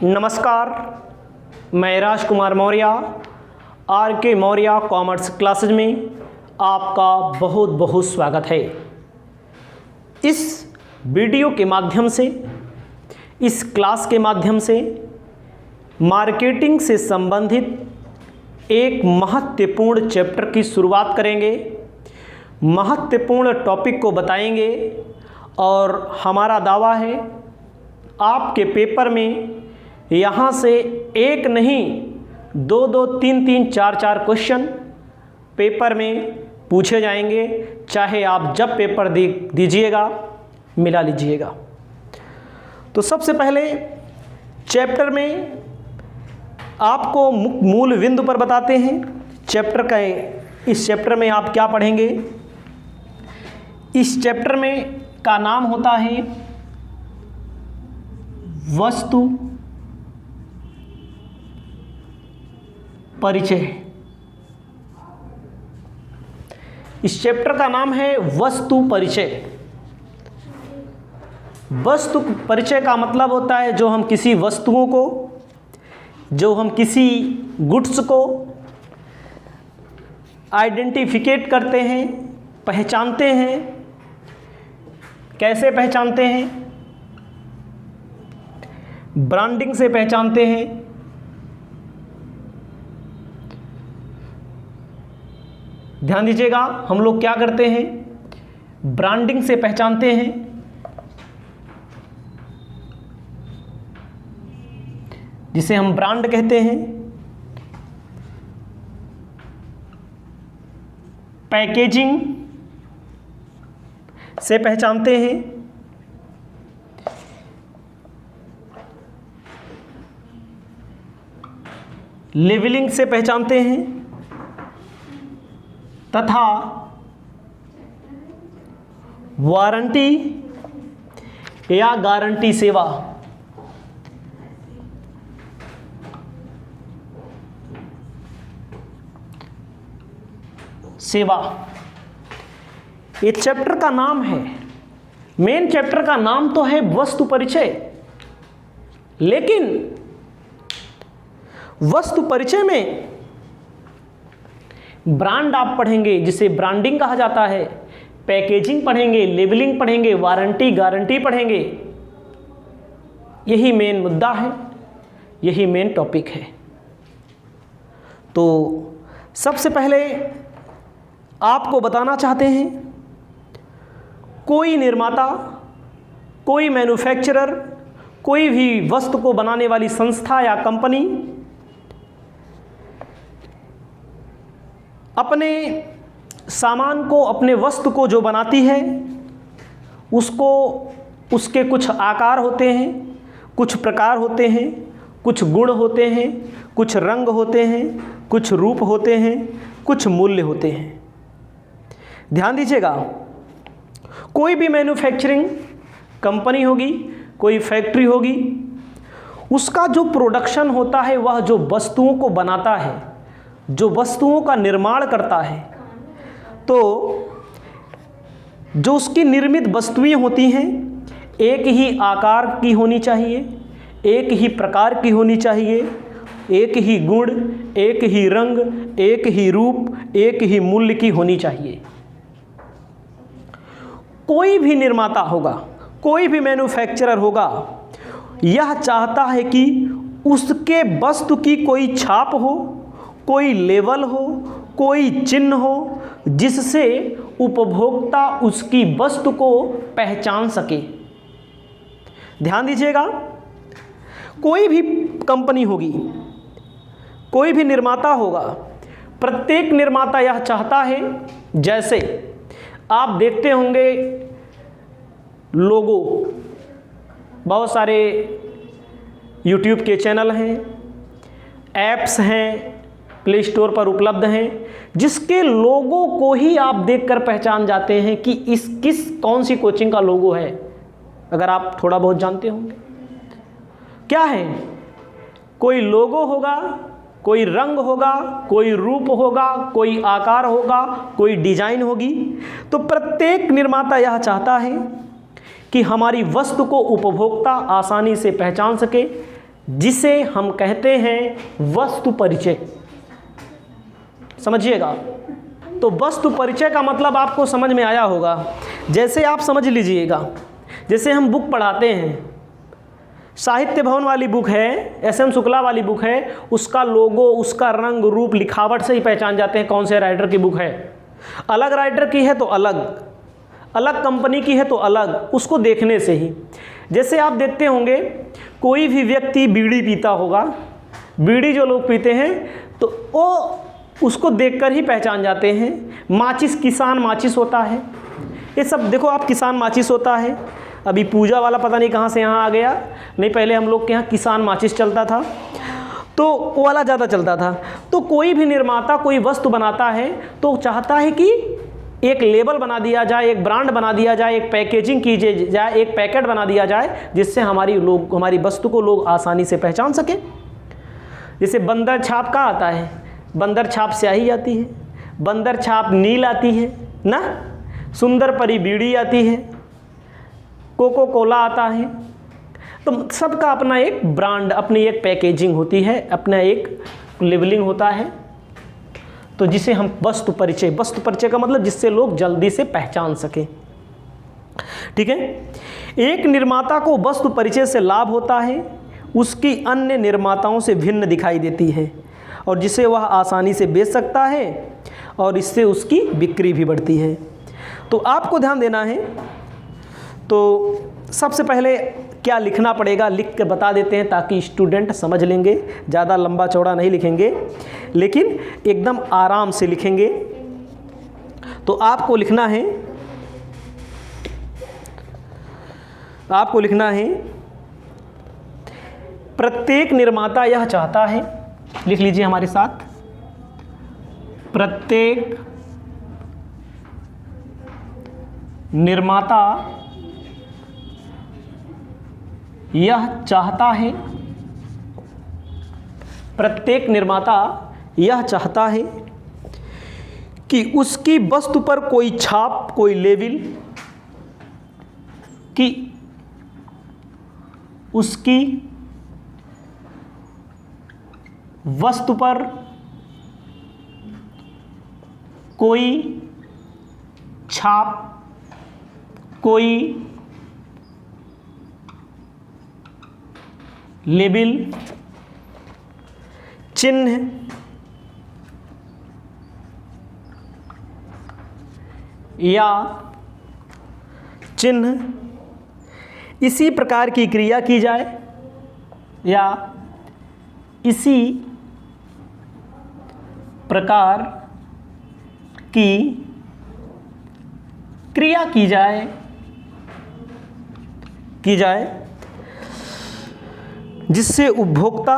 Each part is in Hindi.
नमस्कार, मैं राजकुमार मौर्य आर के मौर्य कॉमर्स क्लासेज में आपका बहुत बहुत स्वागत है। इस वीडियो के माध्यम से, इस क्लास के माध्यम से मार्केटिंग से संबंधित एक महत्वपूर्ण चैप्टर की शुरुआत करेंगे, महत्वपूर्ण टॉपिक को बताएंगे और हमारा दावा है आपके पेपर में यहाँ से एक नहीं दो दो तीन तीन चार चार क्वेश्चन पेपर में पूछे जाएंगे, चाहे आप जब पेपर दीजिएगा मिला लीजिएगा। तो सबसे पहले चैप्टर में आपको मूल बिंदु पर बताते हैं। इस चैप्टर में आप क्या पढ़ेंगे। इस चैप्टर में का नाम होता है वस्तु परिचय। इस चैप्टर का नाम है वस्तु परिचय। वस्तु परिचय का मतलब होता है जो हम किसी वस्तुओं को, जो हम किसी गुड्स को आइडेंटिफिकेट करते हैं, पहचानते हैं। कैसे पहचानते हैं? ब्रांडिंग से पहचानते हैं। ध्यान दीजिएगा, हम लोग क्या करते हैं? ब्रांडिंग से पहचानते हैं। जिसे हम ब्रांड कहते हैं। पैकेजिंग से पहचानते हैं। लेबलिंग से पहचानते हैं तथा वारंटी या गारंटी सेवा ये चैप्टर का नाम है। मेन चैप्टर का नाम तो है वस्तु परिचय, लेकिन वस्तु परिचय में ब्रांड आप पढ़ेंगे जिसे ब्रांडिंग कहा जाता है, पैकेजिंग पढ़ेंगे, लेबलिंग पढ़ेंगे, वारंटी गारंटी पढ़ेंगे। यही मेन मुद्दा है, यही मेन टॉपिक है। तो सबसे पहले आपको बताना चाहते हैं, कोई निर्माता, कोई मैन्युफैक्चरर, कोई भी वस्तु को बनाने वाली संस्था या कंपनी अपने सामान को, अपने वस्तु को जो बनाती है उसको, उसके कुछ आकार होते हैं, कुछ प्रकार होते हैं, कुछ गुण होते हैं, कुछ रंग होते हैं, कुछ रूप होते हैं, कुछ मूल्य होते हैं। ध्यान दीजिएगा, कोई भी मैन्युफैक्चरिंग कंपनी होगी, कोई फैक्ट्री होगी, उसका जो प्रोडक्शन होता है, वह जो वस्तुओं को बनाता है, जो वस्तुओं का निर्माण करता है, तो जो उसकी निर्मित वस्तुएं होती हैं एक ही आकार की होनी चाहिए, एक ही प्रकार की होनी चाहिए, एक ही गुण, एक ही रंग, एक ही रूप, एक ही मूल्य की होनी चाहिए। कोई भी निर्माता होगा, कोई भी मैन्युफैक्चरर होगा, यह चाहता है कि उसके वस्तु की कोई छाप हो, कोई लेबल हो, कोई चिन्ह हो, जिससे उपभोक्ता उसकी वस्तु को पहचान सके। ध्यान दीजिएगा, कोई भी कंपनी होगी, कोई भी निर्माता होगा, प्रत्येक निर्माता यह चाहता है, जैसे आप देखते होंगे लोगो, बहुत सारे YouTube के चैनल हैं, ऐप्स हैं, प्ले स्टोर पर उपलब्ध हैं, जिसके लोगो को ही आप देखकर पहचान जाते हैं कि कौन सी कोचिंग का लोगो है। अगर आप थोड़ा बहुत जानते होंगे क्या है, कोई लोगो होगा, कोई रंग होगा, कोई रूप होगा, कोई आकार होगा, कोई डिजाइन होगी। तो प्रत्येक निर्माता यह चाहता है कि हमारी वस्तु को उपभोक्ता आसानी से पहचान सके, जिसे हम कहते हैं वस्तु परिचय। समझिएगा, तो वस्तु परिचय का मतलब आपको समझ में आया होगा। जैसे आप समझ लीजिएगा, जैसे हम बुक पढ़ाते हैं, साहित्य भवन वाली बुक है, एस.एम. शुक्ला वाली बुक है, उसका लोगो, उसका रंग रूप लिखावट से ही पहचान जाते हैं कौन से राइटर की बुक है। अलग राइटर की है तो अलग, अलग कंपनी की है तो अलग, उसको देखने से ही। जैसे आप देखते होंगे कोई भी व्यक्ति बीड़ी पीता होगा, बीड़ी जो लोग पीते हैं तो वो उसको देखकर ही पहचान जाते हैं। माचिस, किसान माचिस होता है, ये सब देखो आप, किसान माचिस होता है। अभी पूजा वाला पता नहीं कहाँ से यहाँ आ गया, नहीं पहले हम लोग के यहाँ किसान माचिस चलता था, तो वो वाला ज़्यादा चलता था। तो कोई भी निर्माता कोई वस्तु बनाता है तो चाहता है कि एक लेबल बना दिया जाए, एक ब्रांड बना दिया जाए, एक पैकेजिंग की जाए, एक पैकेट बना दिया जाए, जिससे हमारी वस्तु को लोग आसानी से पहचान सके। जैसे बंदर छाप का आता है, बंदर छाप स्याही आती है, बंदर छाप नील आती है ना, सुंदर परी बीड़ी आती है, कोको कोला आता है। तो सबका अपना एक ब्रांड, अपनी एक पैकेजिंग होती है, अपना एक लेबलिंग होता है। तो जिसे हम वस्तु परिचय, वस्तु परिचय का मतलब जिससे लोग जल्दी से पहचान सकें। ठीक है, एक निर्माता को वस्तु परिचय से लाभ होता है, उसकी अन्य निर्माताओं से भिन्न दिखाई देती है और जिसे वह आसानी से बेच सकता है और इससे उसकी बिक्री भी बढ़ती है। तो आपको ध्यान देना है। तो सबसे पहले क्या लिखना पड़ेगा, लिख के बता देते हैं ताकि स्टूडेंट समझ लेंगे। ज़्यादा लंबा चौड़ा नहीं लिखेंगे, लेकिन एकदम आराम से लिखेंगे। तो आपको लिखना है, प्रत्येक निर्माता यह चाहता है, लिख लीजिए हमारे साथ, प्रत्येक निर्माता यह चाहता है, प्रत्येक निर्माता यह चाहता है कि उसकी वस्तु पर कोई छाप, कोई लेबल, कि उसकी वस्तु पर कोई छाप, कोई लेबल, चिन्ह या चिन्ह इसी प्रकार की क्रिया की जाए या इसी प्रकार की क्रिया की जाए जिससे उपभोक्ता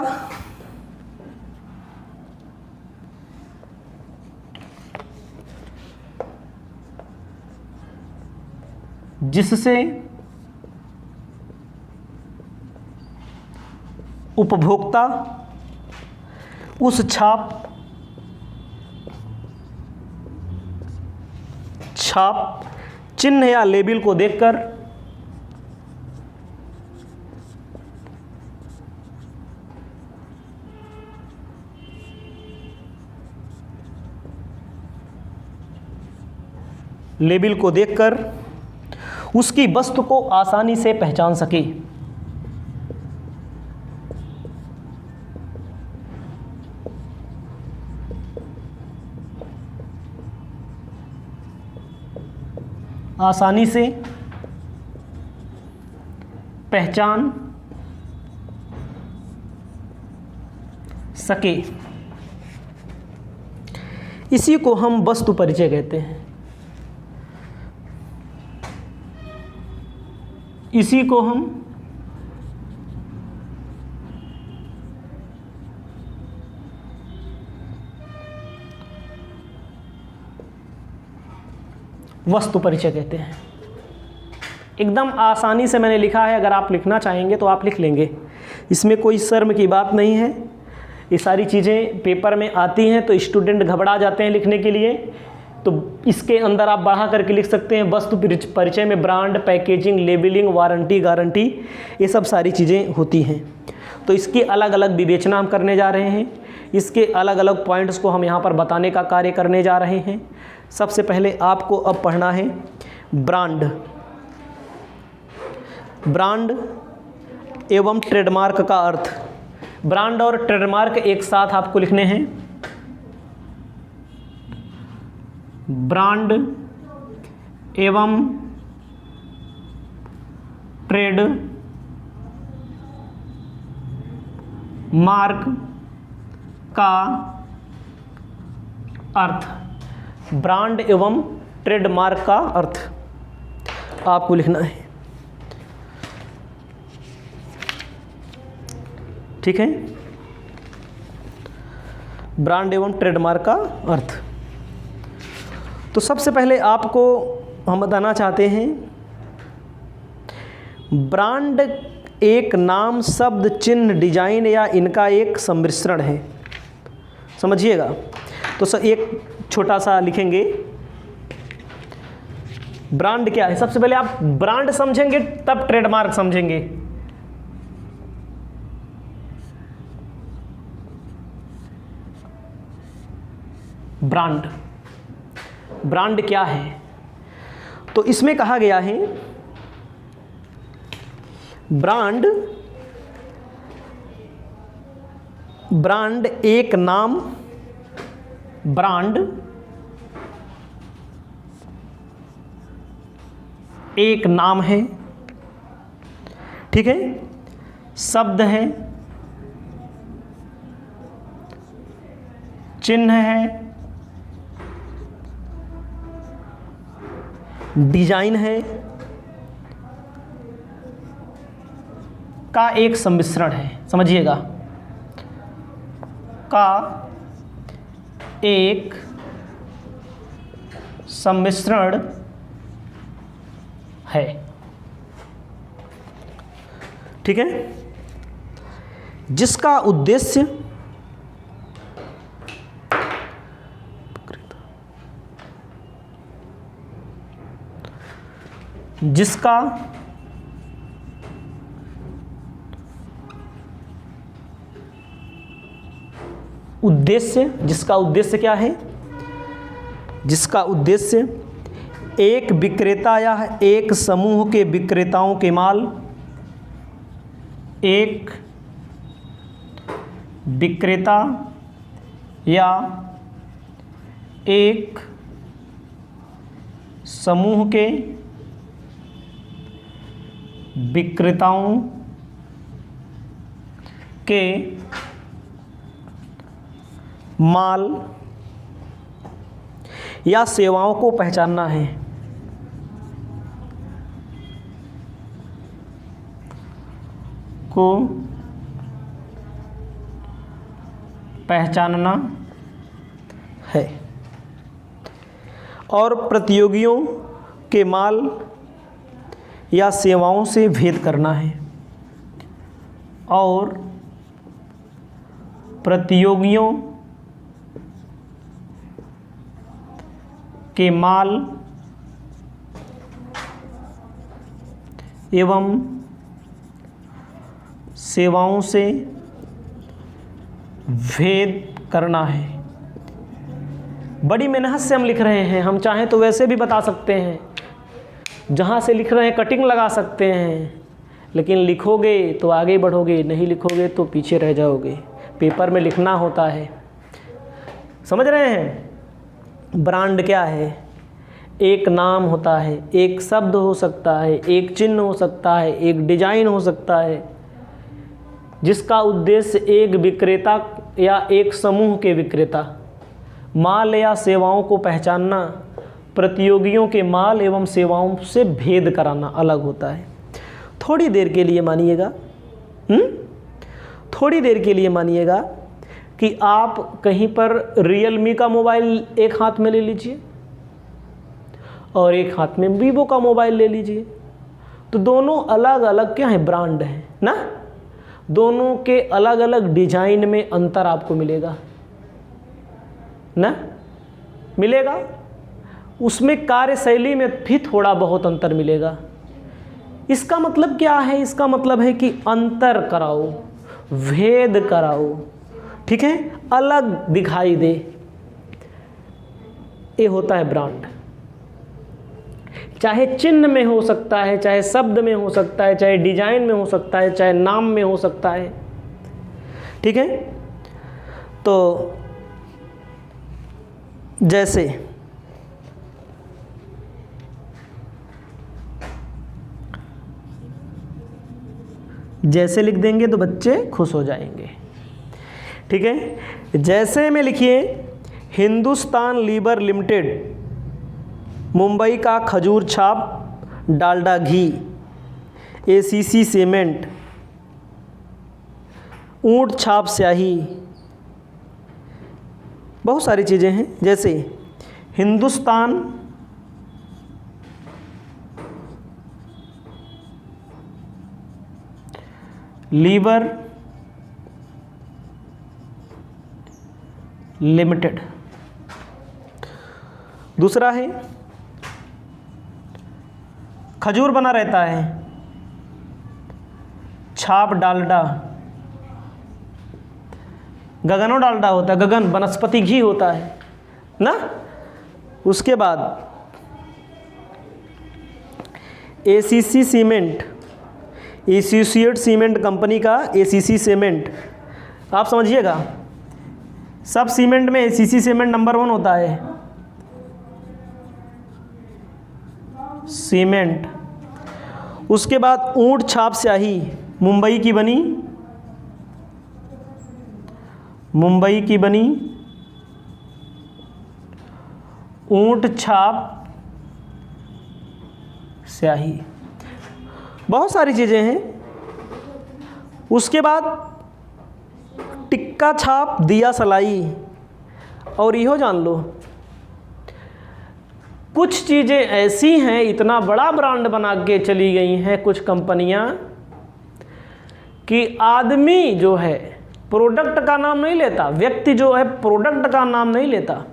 उस छाप, चिन्ह या लेबल को देखकर उसकी वस्तु को आसानी से पहचान सके। आसानी से पहचान सके, इसी को हम वस्तु परिचय कहते हैं। इसी को हम वस्तु परिचय कहते हैं। एकदम आसानी से मैंने लिखा है, अगर आप लिखना चाहेंगे तो आप लिख लेंगे, इसमें कोई शर्म की बात नहीं है। ये सारी चीज़ें पेपर में आती हैं तो स्टूडेंट घबरा जाते हैं लिखने के लिए, तो इसके अंदर आप बढ़ा करके लिख सकते हैं। वस्तु परिचय में brand, packaging, labelling, warranty, guarantee, ये सब सारी चीज़ें होती हैं। तो इसकी अलग अलग विवेचना हम करने जा रहे हैं, इसके अलग अलग पॉइंट्स को हम यहाँ पर बताने का कार्य करने जा रहे हैं। सबसे पहले आपको अब पढ़ना है ब्रांड। ब्रांड एवं ट्रेडमार्क का अर्थ। ब्रांड और ट्रेडमार्क एक साथ आपको लिखने हैं। ब्रांड एवं ट्रेड मार्क का अर्थ। ब्रांड एवं ट्रेडमार्क का अर्थ आपको लिखना है, ठीक है। ब्रांड एवं ट्रेडमार्क का अर्थ। तो सबसे पहले आपको हम बताना चाहते हैं, ब्रांड एक नाम, शब्द, चिन्ह, डिजाइन या इनका एक सम्मिश्रण है। समझिएगा। तो एक छोटा सा लिखेंगे, ब्रांड क्या है। सबसे पहले आप ब्रांड समझेंगे तब ट्रेडमार्क समझेंगे। ब्रांड, ब्रांड क्या है? तो इसमें कहा गया है ब्रांड, ब्रांड एक नाम, ब्रांड एक नाम है, ठीक है, शब्द है, चिन्ह है, डिजाइन है, का एक सम्मिश्रण है। समझिएगा, का एक सम्मिश्रण है, ठीक है, जिसका उद्देश्य जिसका उद्देश्य क्या है? जिसका उद्देश्य एक विक्रेता या एक समूह के विक्रेताओं के माल, एक विक्रेता या एक समूह के विक्रेताओं के माल या सेवाओं को पहचानना है। को पहचानना है और प्रतियोगियों के माल या सेवाओं से भेद करना है, और प्रतियोगियों के माल एवं सेवाओं से भेद करना है। बड़ी मेहनत से हम लिख रहे हैं, हम चाहें तो वैसे भी बता सकते हैं, जहाँ से लिख रहे हैं कटिंग लगा सकते हैं, लेकिन लिखोगे तो आगे बढ़ोगे, नहीं लिखोगे तो पीछे रह जाओगे। पेपर में लिखना होता है, समझ रहे हैं। ब्रांड क्या है? एक नाम होता है, एक शब्द हो सकता है, एक चिन्ह हो सकता है, एक डिजाइन हो सकता है, जिसका उद्देश्य एक विक्रेता या एक समूह के विक्रेता माल या सेवाओं को पहचानना, प्रतियोगियों के माल एवं सेवाओं से भेद कराना अलग होता है। थोड़ी देर के लिए मानिएगा, थोड़ी देर के लिए मानिएगा कि आप कहीं पर रियलमी का मोबाइल एक हाथ में ले लीजिए और एक हाथ में वीवो का मोबाइल ले लीजिए, तो दोनों अलग अलग क्या है? ब्रांड है ना। दोनों के अलग अलग डिजाइन में अंतर आपको मिलेगा ना, मिलेगा। उसमें कार्यशैली में भी थोड़ा बहुत अंतर मिलेगा। इसका मतलब क्या है? इसका मतलब है कि अंतर कराओ, भेद कराओ, ठीक है, अलग दिखाई दे, ये होता है ब्रांड। चाहे चिन्ह में हो सकता है, चाहे शब्द में हो सकता है, चाहे डिजाइन में हो सकता है, चाहे नाम में हो सकता है, ठीक है। तो जैसे लिख देंगे तो बच्चे खुश हो जाएंगे, ठीक है। जैसे में लिखिए हिंदुस्तान लीवर लिमिटेड, मुंबई का खजूर छाप डालडा घी, एसीसी सीमेंट, ऊंट छाप स्याही, बहुत सारी चीज़ें हैं। जैसे हिंदुस्तान लीवर लिमिटेड। दूसरा है खजूर बना रहता है, छाप डालडा, गगनो डालडा होता है, गगन वनस्पति घी होता है ना। उसके बाद ACC cement, associate cement company का एसीसी सीमेंट, आप समझिएगा सब सीमेंट में एसीसी सीमेंट नंबर 1 होता है, सीमेंट। उसके बाद ऊंट छाप स्याही, मुंबई की बनी, मुंबई की बनी ऊंट छाप स्याही, बहुत सारी चीज़ें हैं। उसके बाद टिक्का छाप दिया सलाई, और इहो जान लो कुछ चीज़ें ऐसी हैं, इतना बड़ा ब्रांड बना के चली गई हैं कुछ कंपनियां कि आदमी जो है प्रोडक्ट का नाम नहीं लेता, व्यक्ति जो है प्रोडक्ट का नाम नहीं लेता,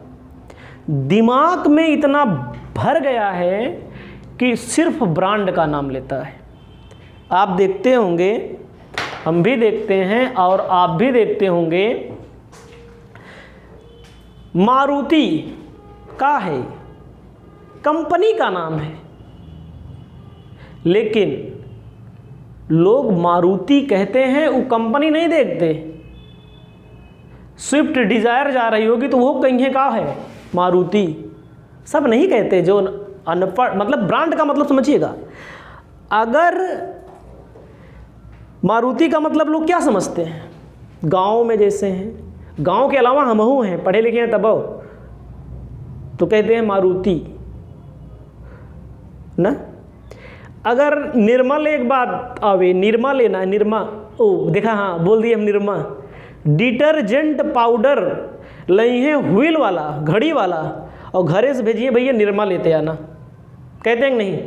दिमाग में इतना भर गया है कि सिर्फ ब्रांड का नाम लेता है। आप देखते होंगे, हम भी देखते हैं और आप भी देखते होंगे, मारुति का है, कंपनी का नाम है, लेकिन लोग मारुति कहते हैं, वो कंपनी नहीं देखते। स्विफ्ट डिजायर जा रही होगी तो वो कहीं का है मारुति, सब नहीं कहते। जो अनपढ़, मतलब ब्रांड का मतलब समझिएगा, अगर मारुति का मतलब लोग क्या समझते हैं, गांव में जैसे हैं, गांव के अलावा हमहू हैं, पढ़े लिखे हैं तब तो कहते हैं मारुति ना। अगर निर्मल, एक बात आवे, निरमा लेना है, निरमा, ओ देखा, हाँ बोल दिए हम निरमा। डिटर्जेंट पाउडर लई है व्हील वाला, घड़ी वाला, और घरे से भेजिए भैया निरमा लेते आना, कहते हैं कि नहीं,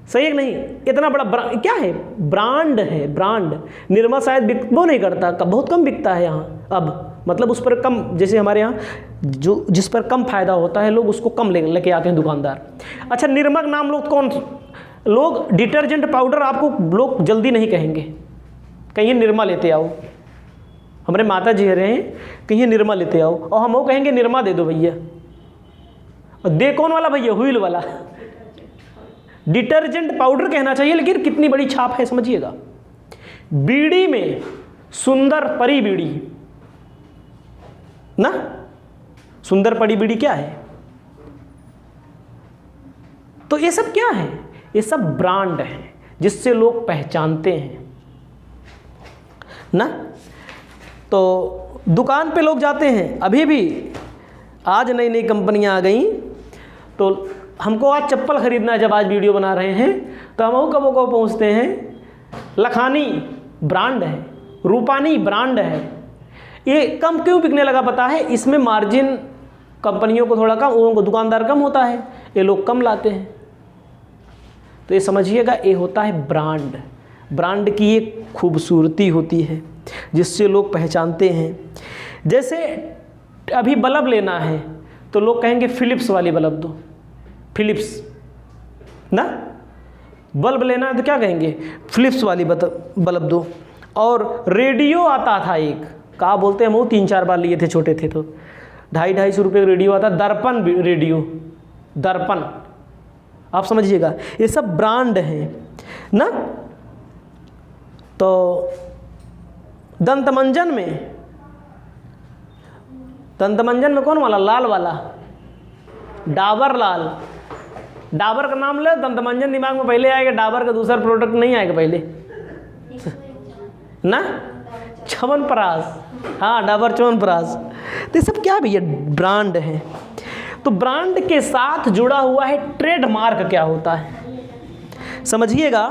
सही है कि नहीं। इतना बड़ा ब्रांड क्या है, ब्रांड है, ब्रांड। निरमा शायद बिकबो नहीं करता, बहुत कम बिकता है यहाँ अब, मतलब उस पर कम, जैसे हमारे यहाँ जो जिस पर कम फायदा होता है लोग उसको कम लेके आते हैं दुकानदार। अच्छा, निरमा का नाम लोग कौन, लोग डिटर्जेंट पाउडर आपको लोग जल्दी नहीं कहेंगे, कहीं निरमा लेते आओ। हमारे माता जी रहे हैं, कहीं निरमा लेते आओ, और हम वो कहेंगे निरमा दे दो भैया, और दे कौन वाला भैया, व्हील वाला। डिटर्जेंट पाउडर कहना चाहिए, लेकिन कितनी बड़ी छाप है समझिएगा। बीड़ी में सुंदर परी बीड़ी ना, सुंदर परी बीड़ी क्या है, तो ये सब क्या है, ये सब ब्रांड है जिससे लोग पहचानते हैं ना। तो दुकान पे लोग जाते हैं, अभी भी आज नई नई कंपनियां आ गई, तो हमको आज चप्पल खरीदना है, जब आज वीडियो बना रहे हैं तो हम कबो को पहुंचते हैं, लखानी ब्रांड है, रूपानी ब्रांड है। ये कम क्यों बिकने लगा पता है, इसमें मार्जिन कंपनियों को थोड़ा कम, उनको दुकानदार कम होता है, ये लोग कम लाते हैं। तो ये समझिएगा, ये होता है ब्रांड। ब्रांड की एक खूबसूरती होती है जिससे लोग पहचानते हैं। जैसे अभी बल्ब लेना है तो लोग कहेंगे फिलिप्स वाली बल्ब दो, फिलिप्स ना, बल्ब लेना है तो क्या कहेंगे, फिलिप्स वाली बल्ब दो। और रेडियो आता था एक, कहा बोलते हैं, हम वो 3-4 बार लिए थे, छोटे थे तो 250-250 रुपये का रेडियो आता, दर्पण रेडियो, दर्पण, आप समझिएगा, ये सब ब्रांड हैं ना। तो दंतमंजन में कौन वाला, लाल वाला, डाबर लाल, डाबर का नाम ले, दंतमंजन दिमाग में पहले आएगा, डाबर का दूसरा प्रोडक्ट नहीं आएगा पहले ना, च्यवनप्राश, हाँ डाबर च्यवनप्राश। तो ये सब क्या भैया, ब्रांड है। तो ब्रांड के साथ जुड़ा हुआ है ट्रेडमार्क। क्या होता है समझिएगा,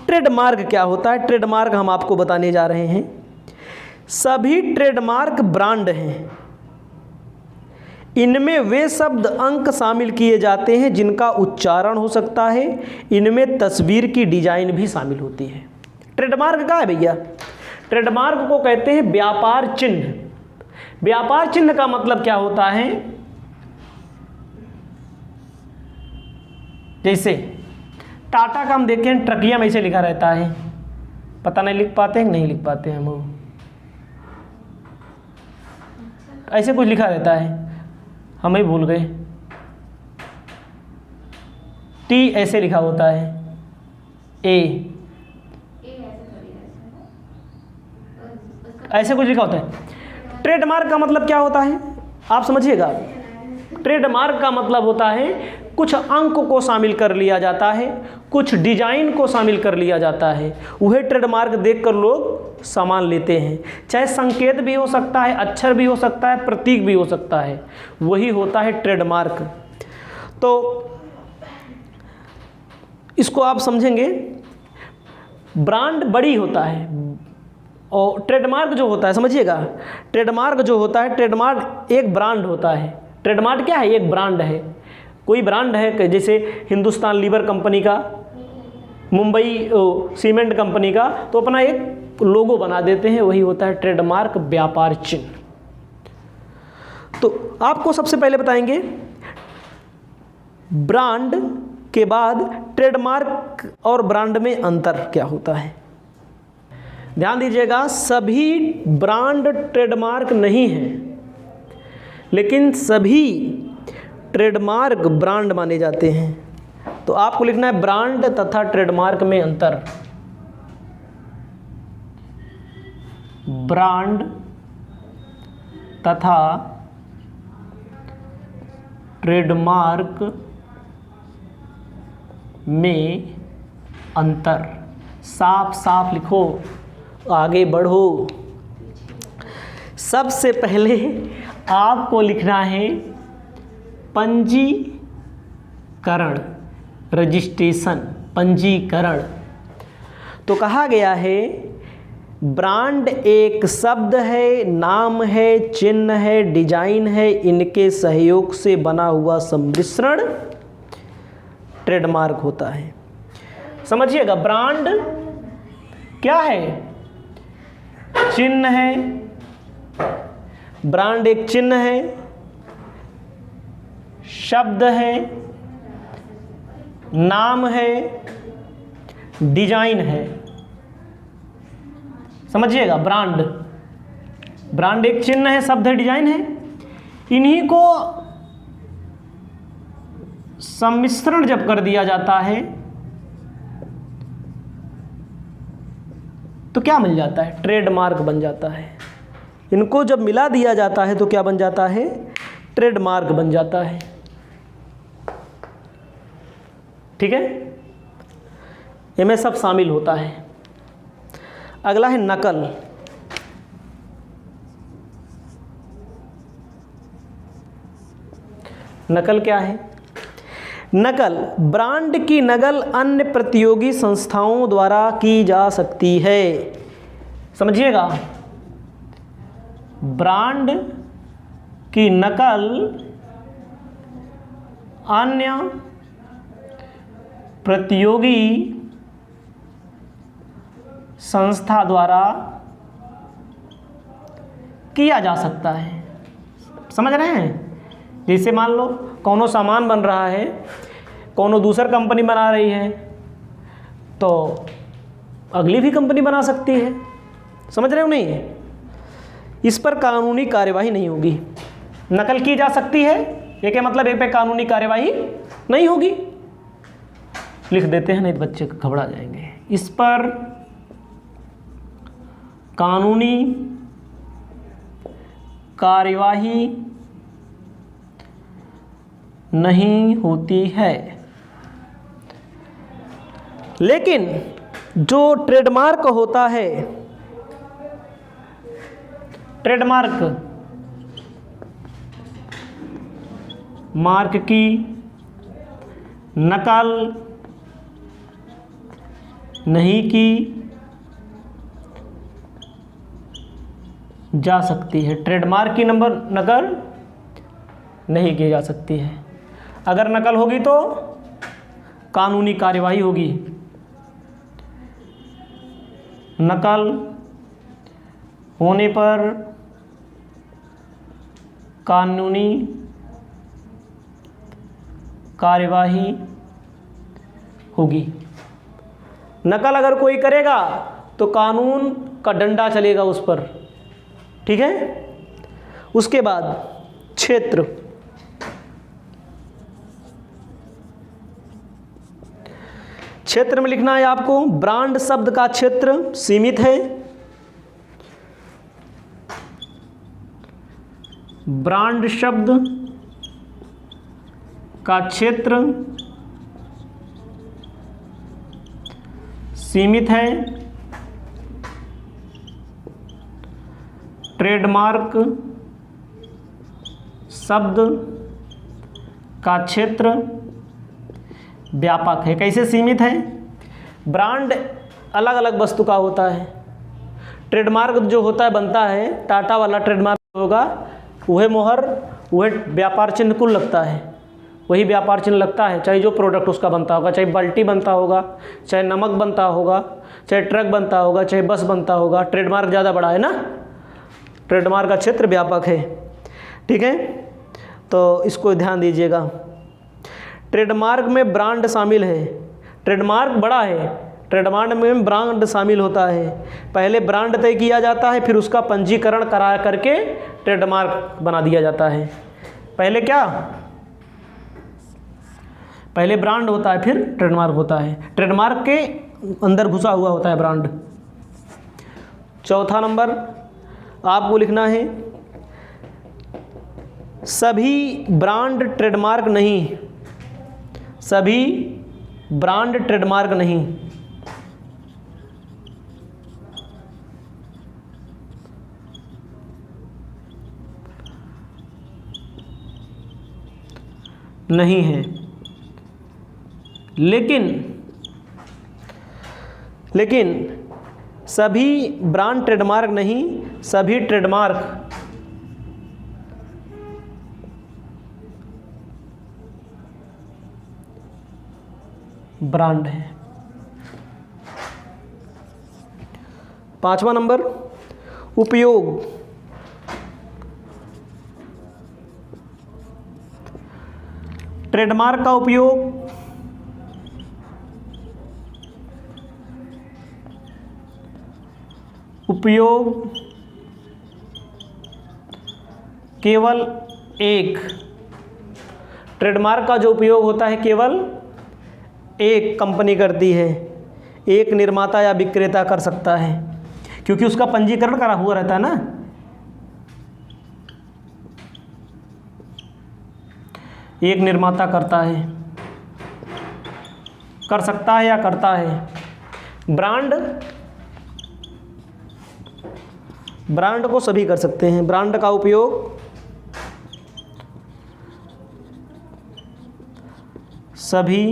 ट्रेडमार्क क्या होता है। ट्रेडमार्क हम आपको बताने जा रहे हैं। सभी ट्रेडमार्क ब्रांड हैं, इनमें वे शब्द अंक शामिल किए जाते हैं जिनका उच्चारण हो सकता है, इनमें तस्वीर की डिजाइन भी शामिल होती है। ट्रेडमार्क क्या है भैया, ट्रेडमार्क को कहते हैं व्यापार चिन्ह। व्यापार चिन्ह का मतलब क्या होता है, जैसे टाटा का हम देखें, ट्रकिया में ऐसे लिखा रहता है, पता नहीं लिख पाते हैं, नहीं लिख पाते हैं हम वो, ऐसे कुछ लिखा रहता है, हम ही भूल गए, टी ऐसे लिखा होता है, ए ऐसे कुछ लिखा होता है। ट्रेडमार्क का मतलब क्या होता है आप समझिएगा। ट्रेडमार्क का मतलब होता है कुछ अंक को शामिल कर लिया जाता है, कुछ डिजाइन को शामिल कर लिया जाता है, वह ट्रेडमार्क देखकर लोग सामान लेते हैं। चाहे संकेत भी हो सकता है, अक्षर भी हो सकता है, प्रतीक भी हो सकता है, वही होता है ट्रेडमार्क। तो इसको आप समझेंगे, ब्रांड बड़ी होता है और ट्रेडमार्क जो होता है, समझिएगा, ट्रेडमार्क जो होता है, ट्रेडमार्क एक ब्रांड होता है। ट्रेडमार्क क्या है, एक ब्रांड है। कोई ब्रांड है जैसे हिंदुस्तान लीवर कंपनी का, मुंबई सीमेंट कंपनी का, तो अपना एक लोगो बना देते हैं, वही होता है ट्रेडमार्क, व्यापार चिन्ह। तो आपको सबसे पहले बताएंगे ब्रांड के बाद ट्रेडमार्क और ब्रांड में अंतर क्या होता है। ध्यान दीजिएगा, सभी ब्रांड ट्रेडमार्क नहीं है, लेकिन सभी ट्रेडमार्क ब्रांड माने जाते हैं। तो आपको लिखना है ब्रांड तथा ट्रेडमार्क में अंतर। ब्रांड तथा ट्रेडमार्क में अंतर, साफ साफ लिखो, आगे बढ़ो। सबसे पहले आपको लिखना है पंजीकरण, रजिस्ट्रेशन, पंजीकरण। तो कहा गया है ब्रांड एक शब्द है, नाम है, चिन्ह है, डिजाइन है, इनके सहयोग से बना हुआ सम्मिश्रण ट्रेडमार्क होता है। समझिएगा, ब्रांड क्या है, चिन्ह है, ब्रांड एक चिन्ह है, शब्द है, नाम है, डिजाइन है। समझिएगा, ब्रांड एक चिन्ह है, शब्द है, डिजाइन है, इन्हीं को सम्मिश्रण जब कर दिया जाता है तो क्या मिल जाता है, ट्रेडमार्क बन जाता है। इनको जब मिला दिया जाता है तो क्या बन जाता है, ट्रेडमार्क बन जाता है। ठीक है, इनमें सब शामिल होता है। अगला है नकल। नकल क्या है, नकल, ब्रांड की नकल अन्य प्रतियोगी संस्थाओं द्वारा की जा सकती है। समझिएगा, ब्रांड की नकल अन्य प्रतियोगी संस्था द्वारा किया जा सकता है। समझ रहे हैं, जैसे मान लो कौनो सामान बन रहा है, कौनो दूसर कंपनी बना रही है, तो अगली भी कंपनी बना सकती है, समझ रहे हो नहीं? इस पर कानूनी कार्यवाही नहीं होगी। नकल की जा सकती है, ये क्या मतलब एक पे कानूनी कार्यवाही नहीं होगी। लिख देते हैं, नहीं तो बच्चे घबरा जाएंगे। इस पर कानूनी कार्यवाही नहीं होती है। लेकिन जो ट्रेडमार्क होता है, ट्रेडमार्क मार्क की नकल नहीं की जा सकती है। ट्रेडमार्क की नकल नहीं की जा सकती है। अगर नकल होगी तो कानूनी कार्यवाही होगी। नकल होने पर कानूनी कार्यवाही होगी। नकल अगर कोई करेगा तो कानून का डंडा चलेगा उस पर, ठीक है। उसके बाद क्षेत्र, क्षेत्र में लिखना है आपको, ब्रांड शब्द का क्षेत्र सीमित है। ब्रांड शब्द का क्षेत्र सीमित है। ट्रेडमार्क शब्द का क्षेत्र व्यापक है। कैसे सीमित है? ब्रांड अलग अलग वस्तु का होता है। ट्रेडमार्क जो होता है बनता है, टाटा वाला ट्रेडमार्क होगा, वह मोहर वह व्यापार चिन्ह कुल लगता है, वही व्यापार चिन्ह लगता है, चाहे जो प्रोडक्ट उसका बनता होगा, चाहे बाल्टी बनता होगा, चाहे नमक बनता होगा, चाहे ट्रक बनता होगा, चाहे बस बनता होगा। ट्रेडमार्क ज़्यादा बड़ा है ना, ट्रेडमार्क का क्षेत्र व्यापक है, ठीक है। तो इसको ध्यान दीजिएगा। ट्रेडमार्क में ब्रांड शामिल है। ट्रेडमार्क बड़ा है, ट्रेडमार्क में ब्रांड शामिल होता है। पहले ब्रांड तय किया जाता है, फिर उसका पंजीकरण करा करके ट्रेडमार्क बना दिया जाता है। पहले क्या? पहले ब्रांड होता है, फिर ट्रेडमार्क होता है। ट्रेडमार्क के अंदर घुसा हुआ होता है ब्रांड। चौथा नंबर आपको लिखना है, सभी ब्रांड ट्रेडमार्क नहीं, सभी ब्रांड ट्रेडमार्क नहीं। नहीं है, लेकिन सभी ब्रांड ट्रेडमार्क नहीं, सभी ट्रेडमार्क ब्रांड है। पांचवा नंबर उपयोग। ट्रेडमार्क का उपयोग केवल एक, ट्रेडमार्क का जो उपयोग होता है केवल एक कंपनी करती है, एक निर्माता या विक्रेता कर सकता है, क्योंकि उसका पंजीकरण करा हुआ रहता है ना। एक निर्माता करता है, कर सकता है या करता है। ब्रांड को सभी कर सकते हैं। ब्रांड का उपयोग सभी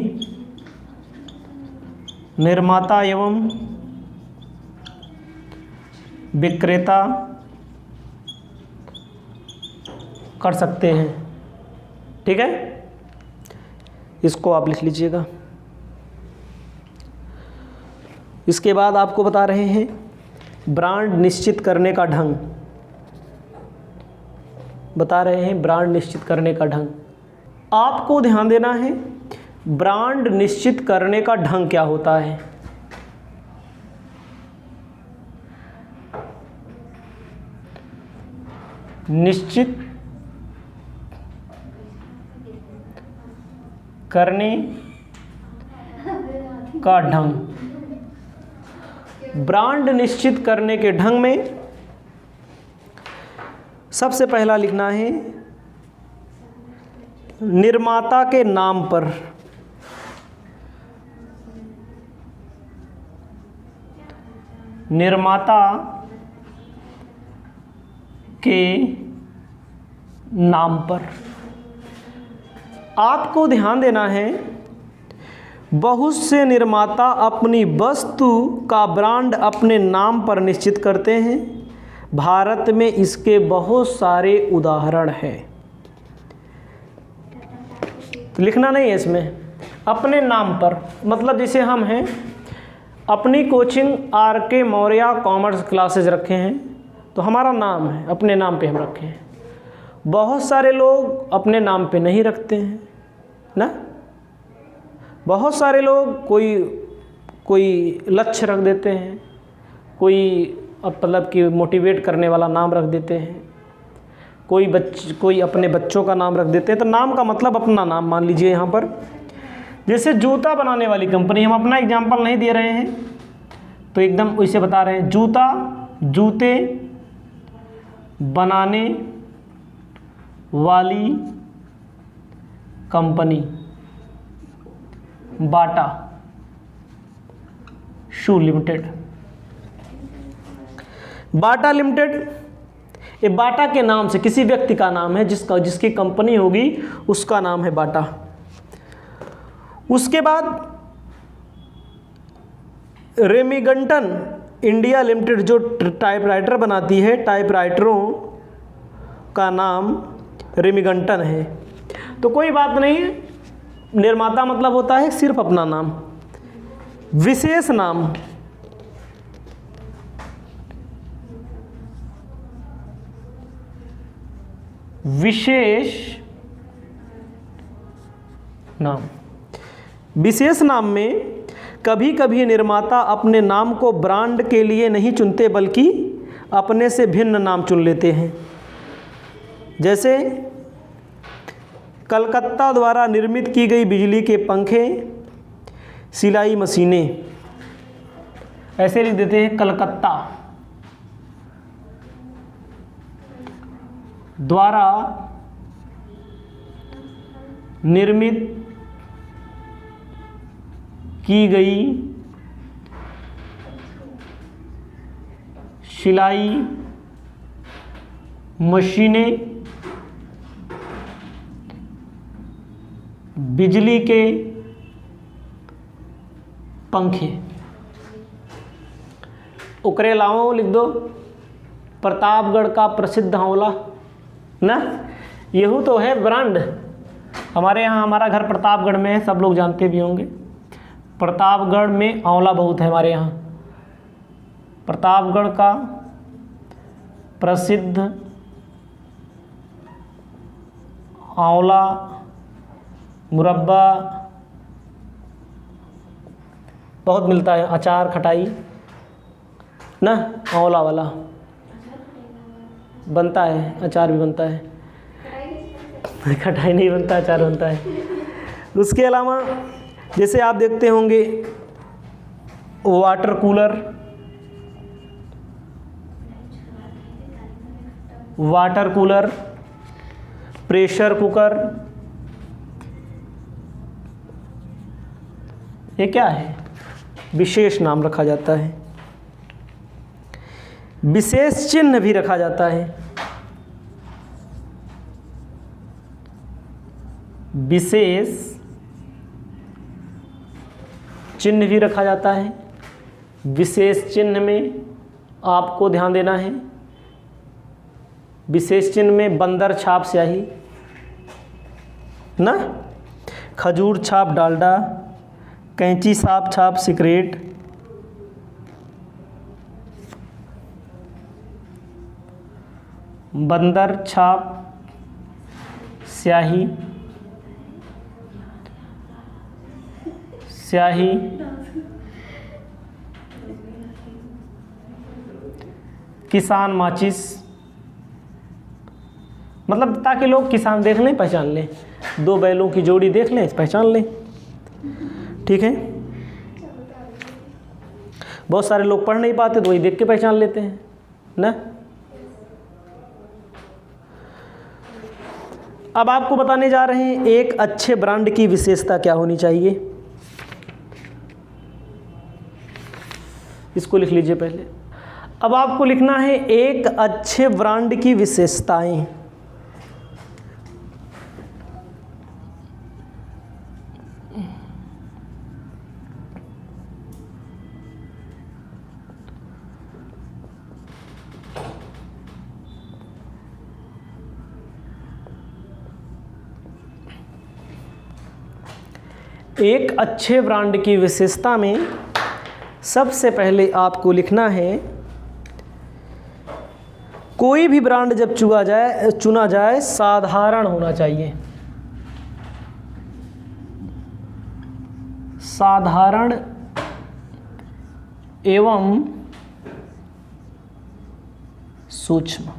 निर्माता एवं विक्रेता कर सकते हैं, ठीक है। इसको आप लिख लीजिएगा। इसके बाद आपको बता रहे हैं ब्रांड निश्चित करने का ढंग, बता रहे हैं ब्रांड निश्चित करने का ढंग। आपको ध्यान देना है ब्रांड निश्चित करने का ढंग क्या होता है। निश्चित करने का ढंग। ब्रांड निश्चित करने के ढंग में सबसे पहला लिखना है निर्माता के नाम पर। निर्माता के नाम पर आपको ध्यान देना है, बहुत से निर्माता अपनी वस्तु का ब्रांड अपने नाम पर निश्चित करते हैं। भारत में इसके बहुत सारे उदाहरण हैं। तो लिखना नहीं है इसमें, अपने नाम पर, मतलब जैसे हम हैं, अपनी coaching RK Maurya commerce classes रखे हैं तो हमारा नाम है, अपने नाम पे हम रखे हैं। बहुत सारे लोग अपने नाम पे नहीं रखते हैं ना। बहुत सारे लोग कोई लक्ष्य रख देते हैं, मतलब कि मोटिवेट करने वाला नाम रख देते हैं, कोई अपने बच्चों का नाम रख देते हैं। तो नाम का मतलब अपना नाम मान लीजिए। यहाँ पर जैसे जूता बनाने वाली कंपनी, हम अपना एग्जाम्पल नहीं दे रहे हैं तो एकदम वैसे बता रहे हैं, जूते बनाने वाली कंपनी बाटा शू लिमिटेड। बाटा लिमिटेड, ये बाटा के नाम से किसी व्यक्ति का नाम है, जिसकी कंपनी होगी उसका नाम है बाटा। उसके बाद रेमिगंटन इंडिया लिमिटेड जो टाइपराइटर बनाती है, टाइपराइटरों का नाम रेमिगंटन है। तो कोई बात नहीं है, निर्माता मतलब होता है सिर्फ अपना नाम। विशेष नाम, विशेष नाम में कभी कभी निर्माता अपने नाम को ब्रांड के लिए नहीं चुनते बल्कि अपने से भिन्न नाम चुन लेते हैं। जैसे कलकत्ता द्वारा निर्मित की गई बिजली के पंखे, सिलाई मशीनें, ऐसे लिख देते हैं कलकत्ता द्वारा निर्मित की गई सिलाई मशीनें, बिजली के पंखे। ओकरे अलावा लिख दो प्रतापगढ़ का प्रसिद्ध आंवला ना, यही तो है ब्रांड। हमारे यहाँ, हमारा घर प्रतापगढ़ में है, सब लोग जानते भी होंगे। प्रतापगढ़ में आंवला बहुत है हमारे यहाँ। प्रतापगढ़ का प्रसिद्ध आंवला मुरब्बा बहुत मिलता है, अचार खटाई ना, आंवला वाला बनता है, अचार भी बनता है। खटाई नहीं बनता, अचार बनता है। उसके अलावा जैसे आप देखते होंगे वाटर कूलर, प्रेशर कुकर, ये क्या है? विशेष नाम रखा जाता है। विशेष चिन्ह भी रखा जाता है। विशेष चिन्ह भी रखा जाता है। विशेष चिन्ह में आपको ध्यान देना है, विशेष चिन्ह में बंदर छाप स्याही ना, खजूर छाप डालडा, कैंची साप छाप सिगरेट, बंदर छाप स्याही, किसान माचिस, मतलब ताकि लोग किसान देख लें, पहचान लें, दो बैलों की जोड़ी देख लें, पहचान लें। ठीक है, बहुत सारे लोग पढ़ नहीं पाते तो वही देख के पहचान लेते हैं ना। अब आपको बताने जा रहे हैं एक अच्छे ब्रांड की विशेषता क्या होनी चाहिए। इसको लिख लीजिए पहले। अब आपको लिखना है एक अच्छे ब्रांड की विशेषताएं। एक अच्छे ब्रांड की विशेषता में सबसे पहले आपको लिखना है कोई भी ब्रांड जब चुना जाए साधारण होना चाहिए। साधारण एवं सूक्ष्म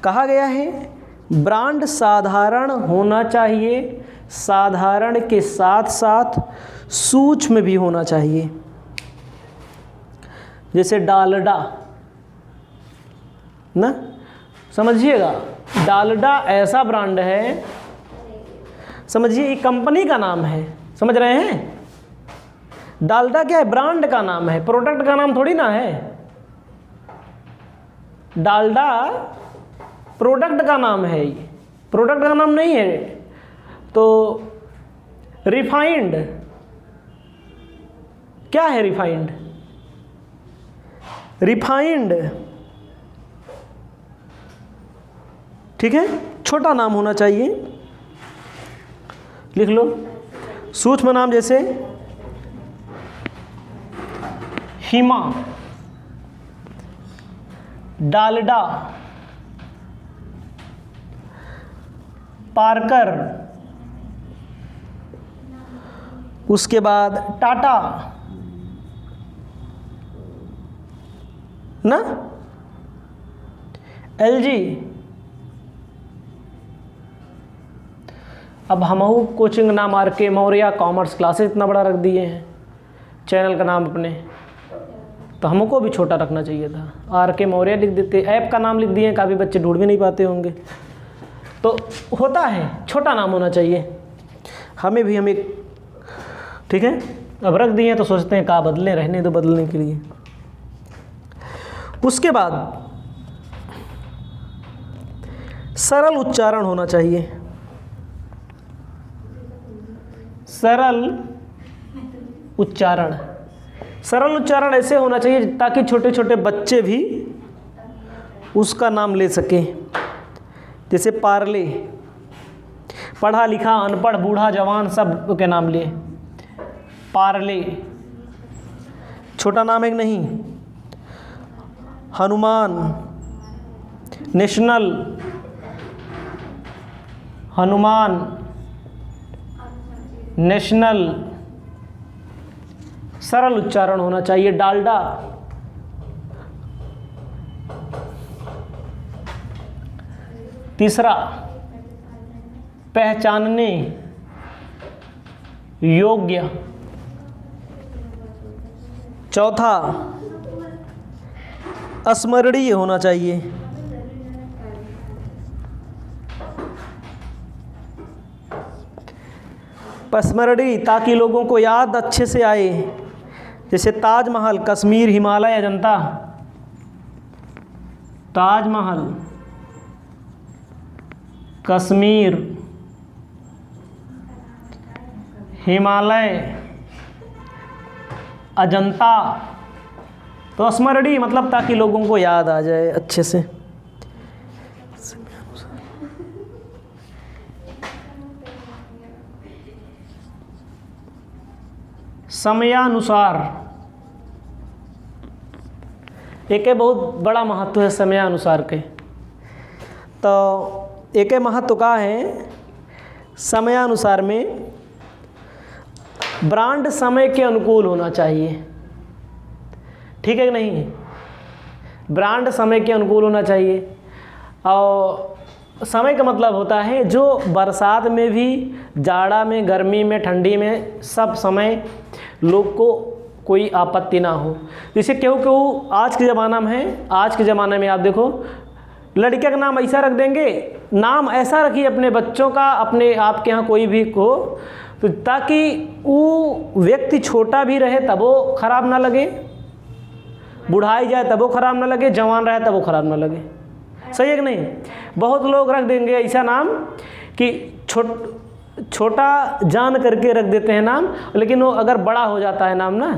कहा गया है। ब्रांड साधारण होना चाहिए, साधारण के साथ साथ सूक्ष्म भी होना चाहिए। जैसे डालडा ना, समझिएगा, डालडा ऐसा ब्रांड है, समझिए ये कंपनी का नाम है, समझ रहे हैं। डालडा क्या है, ब्रांड का नाम है, प्रोडक्ट का नाम थोड़ी ना है। डालडा प्रोडक्ट का नाम है, ये प्रोडक्ट का नाम नहीं है। तो रिफाइंड क्या है, रिफाइंड, रिफाइंड ठीक है, छोटा नाम होना चाहिए, लिख लो। सूक्ष्म नाम जैसे हिमा, डालडा, पार्कर, उसके बाद टाटा ना, एलजी। अब हमहू कोचिंग नाम आर.के. मौर्य कॉमर्स क्लासेस इतना बड़ा रख दिए हैं चैनल का नाम अपने, तो हमको भी छोटा रखना चाहिए था, आर.के. मौर्य लिख देते। ऐप का नाम लिख दिए, काफ़ी बच्चे ढूंढ भी नहीं पाते होंगे। तो होता है, छोटा नाम होना चाहिए। हमें भी हम एक, ठीक है, अब रख दिए तो सोचते हैं कहाँ बदलें, रहने दो बदलने के लिए। उसके बाद सरल उच्चारण होना चाहिए। सरल उच्चारण, सरल उच्चारण ऐसे होना चाहिए ताकि छोटे छोटे बच्चे भी उसका नाम ले सकें। जैसे पार्ले, पढ़ा लिखा अनपढ़ बूढ़ा जवान सब के नाम लिए पार्ले, छोटा नाम है कि नहीं। हनुमान, नेशनल, हनुमान नेशनल, सरल उच्चारण होना चाहिए। डालडा, तीसरा पहचानने योग्य, चौथा स्मरणीय होना चाहिए। स्मरणीय ताकि लोगों को याद अच्छे से आए। जैसे ताजमहल, कश्मीर, हिमालय, अजंता। ताजमहल, कश्मीर, हिमालय, अजंता। तो स्मरणीय मतलब ताकि लोगों को याद आ जाए अच्छे से। समयानुसार, एक बहुत बड़ा महत्व है समयानुसार के। तो एक महत्व का है समयानुसार में ब्रांड समय के अनुकूल होना चाहिए, ठीक है कि नहीं। ब्रांड समय के अनुकूल होना चाहिए। और समय का मतलब होता है जो बरसात में भी, जाड़ा में, गर्मी में, ठंडी में, सब समय लोग को कोई आपत्ति ना हो। जैसे क्यों आज के ज़माना में है, आज के ज़माने में आप देखो लड़कियों का नाम ऐसा रख देंगे, नाम ऐसा रखिए अपने बच्चों का, अपने आपके यहाँ कोई भी को, तो ताकि वो व्यक्ति छोटा भी रहे तब वो खराब ना लगे, बुढ़ाई जाए तब वो खराब ना लगे, जवान रहे तब वो खराब ना लगे। सही है कि नहीं? बहुत लोग रख देंगे ऐसा नाम कि छोटा जान करके रख देते हैं नाम, लेकिन वो अगर बड़ा हो जाता है नाम ना,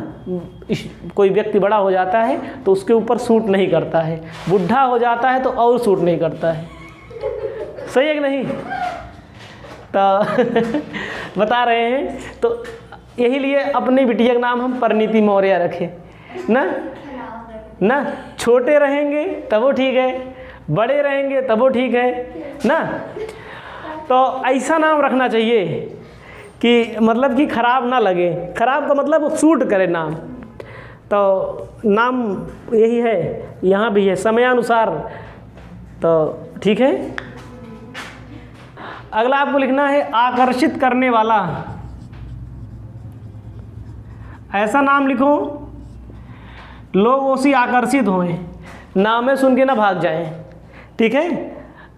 कोई व्यक्ति बड़ा हो जाता है तो उसके ऊपर सूट नहीं करता है, बुढ़ा हो जाता है तो और सूट नहीं करता है। सही है कि नहीं? तो बता रहे हैं, तो यही लिए अपनी बिटिया का नाम हम परिणीति मौर्य रखें ना। छोटे रहेंगे तब वो ठीक है, बड़े रहेंगे तब वो ठीक है ना। तो ऐसा नाम रखना चाहिए कि मतलब कि खराब ना लगे, खराब का मतलब सूट करे नाम। तो नाम यही है, यहाँ भी है समयानुसार, तो ठीक है। अगला आपको लिखना है आकर्षित करने वाला। ऐसा नाम लिखो लोग उसी आकर्षित हों, नाम सुन के ना भाग जाएं। ठीक है,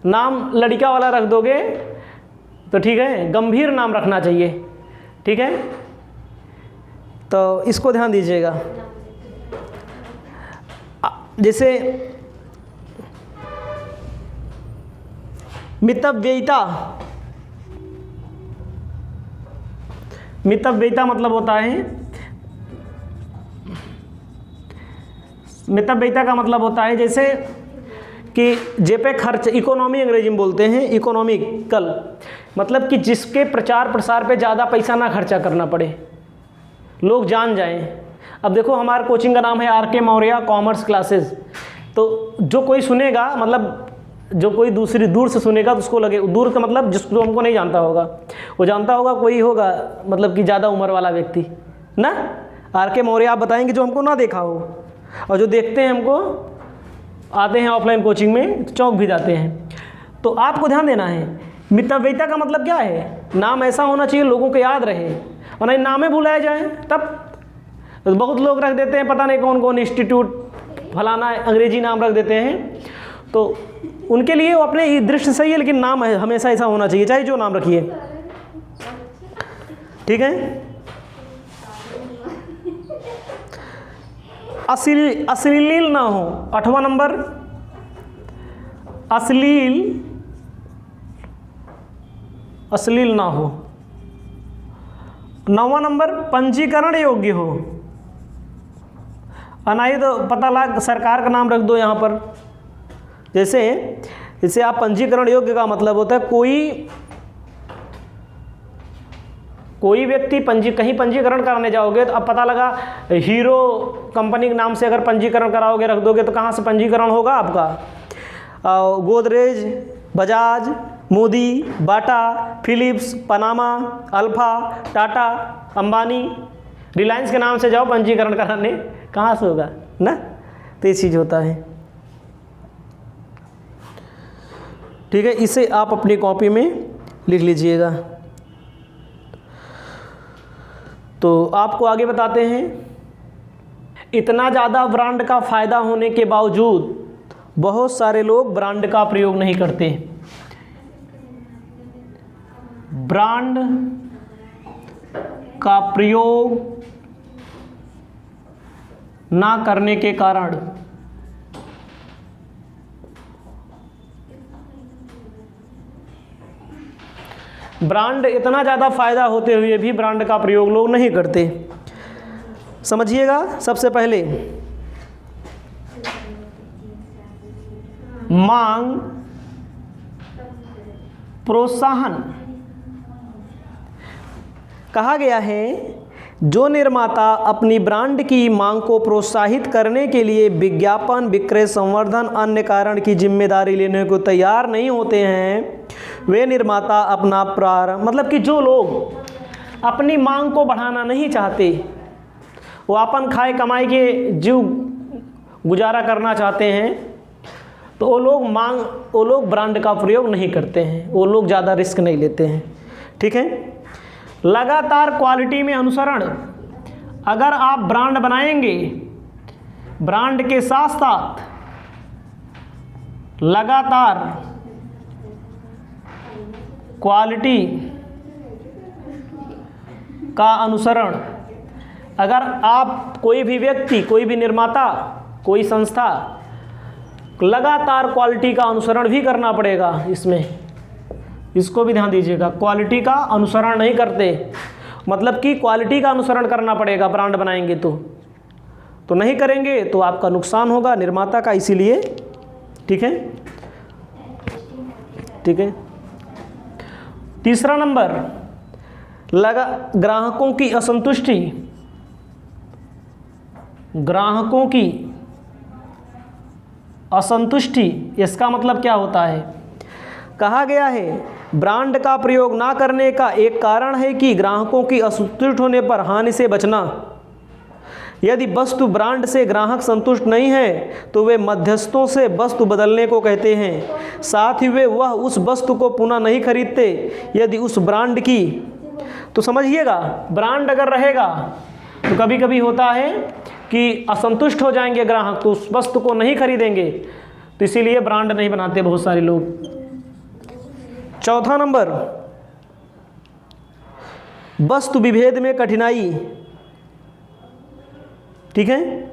नाम लड़का वाला रख दोगे तो ठीक है, गंभीर नाम रखना चाहिए। ठीक है, तो इसको ध्यान दीजिएगा। जैसे मितव्ययिता, मितव्ययिता मतलब होता है, मितव्ययिता का मतलब होता है जैसे कि जे पे खर्च, इकोनॉमी अंग्रेजी में बोलते हैं, इकोनॉमिकल, मतलब कि जिसके प्रचार प्रसार पे ज़्यादा पैसा ना खर्चा करना पड़े, लोग जान जाएं। अब देखो हमारे कोचिंग का नाम है आर के मौर्य कॉमर्स क्लासेस, तो जो कोई सुनेगा, मतलब जो कोई दूर से सुनेगा तो उसको लगे, दूर का मतलब जिसको हमको नहीं जानता होगा, वो जानता होगा कोई होगा, मतलब कि ज़्यादा उम्र वाला व्यक्ति ना। आर के मौर्य आप बताएंगे जो हमको ना देखा हो, और जो देखते हैं हमको आते हैं ऑफलाइन कोचिंग में तो चौंक भी जाते हैं। तो आपको ध्यान देना है, मितव्ययिता का मतलब क्या है, नाम ऐसा होना चाहिए लोगों को याद रहे, और नहीं नामे भुलाए जाए तब। तो बहुत लोग रख देते हैं पता नहीं कौन कौन इंस्टीट्यूट फलाना अंग्रेजी नाम रख देते हैं, तो उनके लिए वो अपने दृष्टि सही है, लेकिन नाम हमेशा ऐसा होना चाहिए, चाहे जो नाम रखिए। ठीक है, अश्लील ना हो। 8वां नंबर अश्लील ना हो। 9वां नंबर पंजीकरण योग्य हो। नहीं तो पता लग सरकार का नाम रख दो यहाँ पर। जैसे आप पंजीकरण योग्य का मतलब होता है कोई व्यक्ति कहीं पंजीकरण कराने जाओगे तो अब पता लगा हीरो कंपनी के नाम से अगर पंजीकरण कराओगे, रख दोगे, तो कहाँ से पंजीकरण होगा आपका? Godrej, Bajaj, Modi, Bata, Philips, Panama, Alfa, Tata, Ambani, Reliance के नाम से जाओ पंजीकरण कराने, कहाँ से होगा ना। तो ये चीज़ होता है। ठीक है, इसे आप अपनी कॉपी में लिख लीजिएगा। तो आपको आगे बताते हैं, इतना ज़्यादा ब्रांड का फ़ायदा होने के बावजूद बहुत सारे लोग ब्रांड का प्रयोग नहीं करते। ब्रांड का प्रयोग ना करने के कारण ब्रांड इतना ज़्यादा फायदा होते हुए भी ब्रांड का प्रयोग लोग नहीं करते। समझिएगा, सबसे पहले मांग प्रोत्साहन कहा गया है। जो निर्माता अपनी ब्रांड की मांग को प्रोत्साहित करने के लिए विज्ञापन, विक्रय, संवर्धन, अन्य कारण की जिम्मेदारी लेने को तैयार नहीं होते हैं, वे निर्माता अपना प्रारंभ, मतलब कि जो लोग अपनी मांग को बढ़ाना नहीं चाहते, वो अपन खाए कमाई के जीव गुजारा करना चाहते हैं, तो वो लोग ब्रांड का प्रयोग नहीं करते हैं, वो लोग ज़्यादा रिस्क नहीं लेते हैं। ठीक है। लगातार क्वालिटी में अनुसरण, अगर आप ब्रांड बनाएंगे, ब्रांड के साथ साथ लगातार क्वालिटी का अनुसरण, अगर आप कोई भी व्यक्ति, कोई भी निर्माता, कोई संस्था लगातार क्वालिटी का अनुसरण भी करना पड़ेगा। इसमें इसको भी ध्यान दीजिएगा, क्वालिटी का अनुसरण नहीं करते, मतलब कि क्वालिटी का अनुसरण करना पड़ेगा ब्रांड बनाएंगे तो नहीं करेंगे तो आपका नुकसान होगा निर्माता का, इसीलिए। ठीक है, ठीक है। तीसरा नंबर, ग्राहकों की असंतुष्टि। ग्राहकों की असंतुष्टि, इसका मतलब क्या होता है? कहा गया है ब्रांड का प्रयोग ना करने का एक कारण है कि ग्राहकों की असंतुष्ट होने पर हानि से बचना। यदि वस्तु ब्रांड से ग्राहक संतुष्ट नहीं है तो वे मध्यस्थों से वस्तु बदलने को कहते हैं, साथ ही वह उस वस्तु को पुनः नहीं खरीदते यदि उस ब्रांड की। तो समझिएगा, ब्रांड अगर रहेगा तो कभी कभी होता है कि असंतुष्ट हो जाएंगे ग्राहक, तो उस वस्तु को नहीं खरीदेंगे, तो इसीलिए ब्रांड नहीं बनाते बहुत सारे लोग। चौथा नंबर, वस्तु विभेद में कठिनाई। ठीक है,